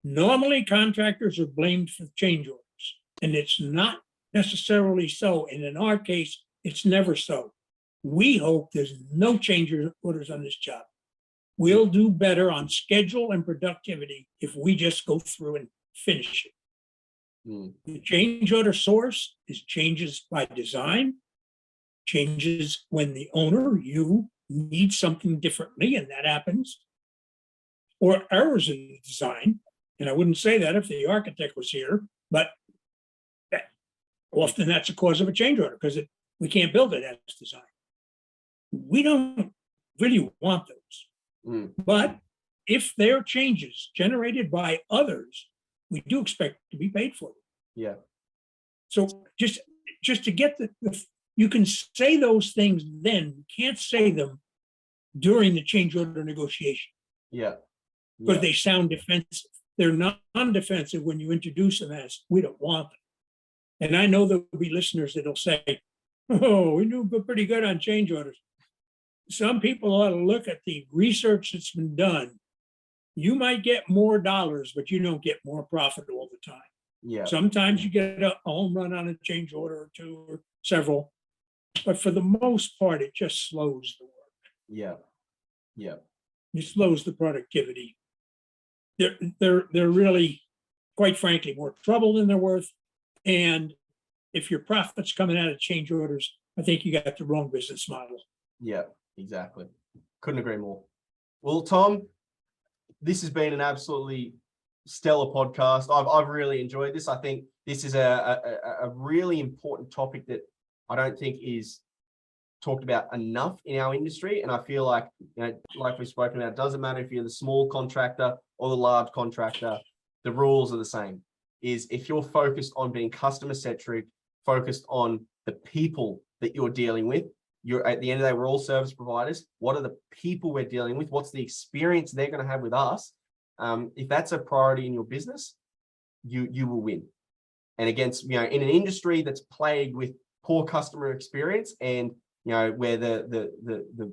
Normally, contractors are blamed for change orders, and it's not necessarily so. And in our case, it's never so. We hope there's no change orders on this job. We'll do better on schedule and productivity if we just go through and finish it. The change order source is changes by design, changes when the owner, you, need something differently, and that happens, or errors in the design. And I wouldn't say that if the architect was here, but often that's a cause of a change order because we can't build it as designed. We don't really want those. But if they're changes generated by others, we do expect to be paid for them. Yeah. So just to get you can say those things then, you can't say them during the change order negotiation. Yeah. Because they sound defensive. They're non-defensive when you introduce them as, we don't want them. And I know there'll be listeners that'll say, oh, we do pretty good on change orders. Some people ought to look at the research that's been done. You might get more dollars, but you don't get more profit all the time. Yeah. Sometimes you get a home run on a change order or two or several, but for the most part, it just slows the work. Yeah. Yeah. It slows the productivity. They're really, quite frankly, more trouble than they're worth. And if your profit's coming out of change orders, I think you got the wrong business model. Yeah, exactly. Couldn't agree more. Well, Tom, this has been an absolutely stellar podcast. I've really enjoyed this. I think this is a really important topic that I don't think is talked about enough in our industry. And I feel like, like we've spoken about, it doesn't matter if you're the small contractor or the large contractor, the rules are the same. Is if you're focused on being customer centric, focused on the people that you're dealing with, you're at the end of the day, we're all service providers. What are the people we're dealing with? What's the experience they're going to have with us? If that's a priority in your business, you will win. And against, in an industry that's plagued with poor customer experience and where the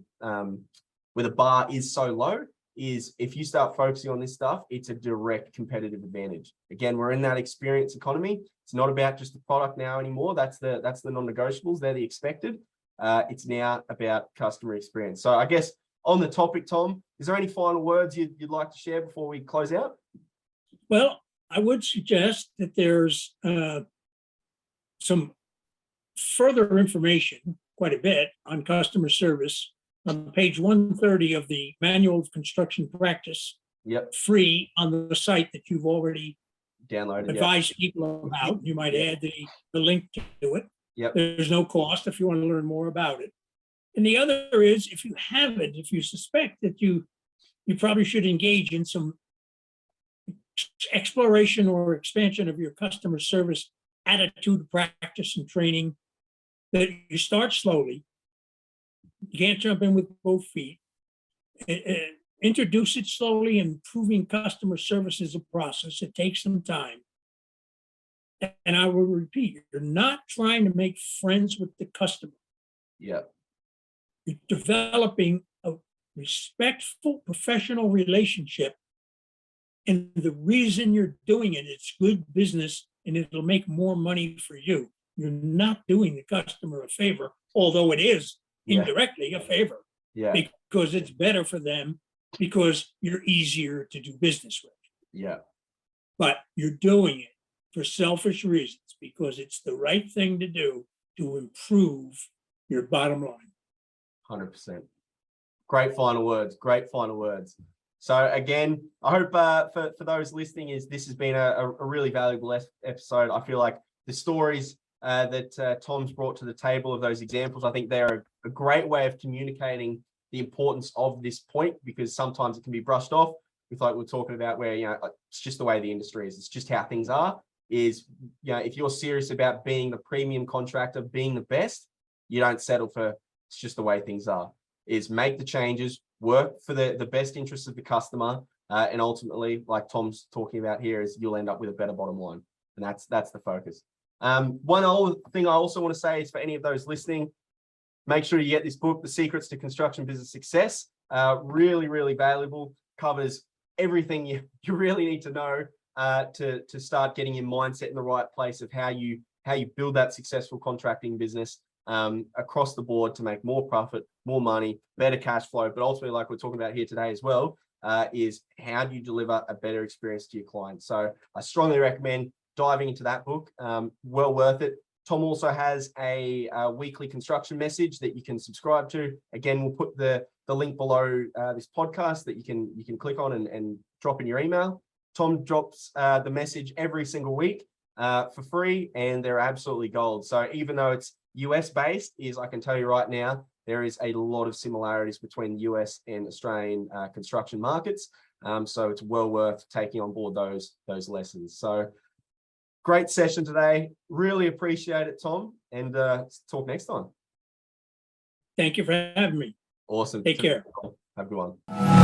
bar is so low, is if you start focusing on this stuff, it's a direct competitive advantage. Again, we're in that experience economy. It's not about just the product now anymore. That's the non-negotiables. They're the expected. It's now about customer experience. So I guess on the topic, Tom, is there any final words you'd like to share before we close out? Well, I would suggest that there's some further information, quite a bit, on customer service on page 130 of the Manual of Construction Practice, Yep. free on the site that you've already Downloaded. Yep. advised people about. You might add the link to it. Yep. There's no cost if you want to learn more about it. And the other is, if you haven't, if you suspect that you probably should engage in some exploration or expansion of your customer service attitude, practice, and training, that you start slowly. You can't jump in with both feet. Introduce it slowly. Improving customer service is a process. It takes some time. And I will repeat, you're not trying to make friends with the customer. Yep. You're developing a respectful, professional relationship. And the reason you're doing it, it's good business and it'll make more money for you. You're not doing the customer a favor, although it is indirectly a favor. Yeah. Because it's better for them, because you're easier to do business with. Yeah. But you're doing it for selfish reasons, because it's the right thing to do to improve your bottom line. 100%. Great final words. Great final words. So again, I hope for those listening, this has been a really valuable episode. I feel like the stories that Tom's brought to the table of those examples, I think they're a great way of communicating the importance of this point, because sometimes it can be brushed off with, like we're talking about, where, it's just the way the industry is. It's just how things are. Is, if you're serious about being the premium contractor, being the best, you don't settle for it's just the way things are. Is make the changes, work for the best interests of the customer, and ultimately, like Tom's talking about here, is you'll end up with a better bottom line, and that's the focus. One other thing I also want to say is, for any of those listening, make sure you get this book, The Secrets to Construction Business Success. Really, really valuable. Covers everything you really need to know to start getting your mindset in the right place of how you build that successful contracting business across the board to make more profit, more money, better cash flow. But ultimately, like we're talking about here today as well, is how do you deliver a better experience to your clients? So I strongly recommend diving into that book. Well worth it. Tom also has a weekly construction message that you can subscribe to. Again, we'll put the link below this podcast that you can click on and drop in your email. Tom drops the message every single week for free, and they're absolutely gold. So even though it's US based, I can tell you right now, there is a lot of similarities between US and Australian construction markets. So it's well worth taking on board those lessons. So great session today. Really appreciate it, Tom. And talk next time. Thank you for having me. Awesome. Take care. Have a good one.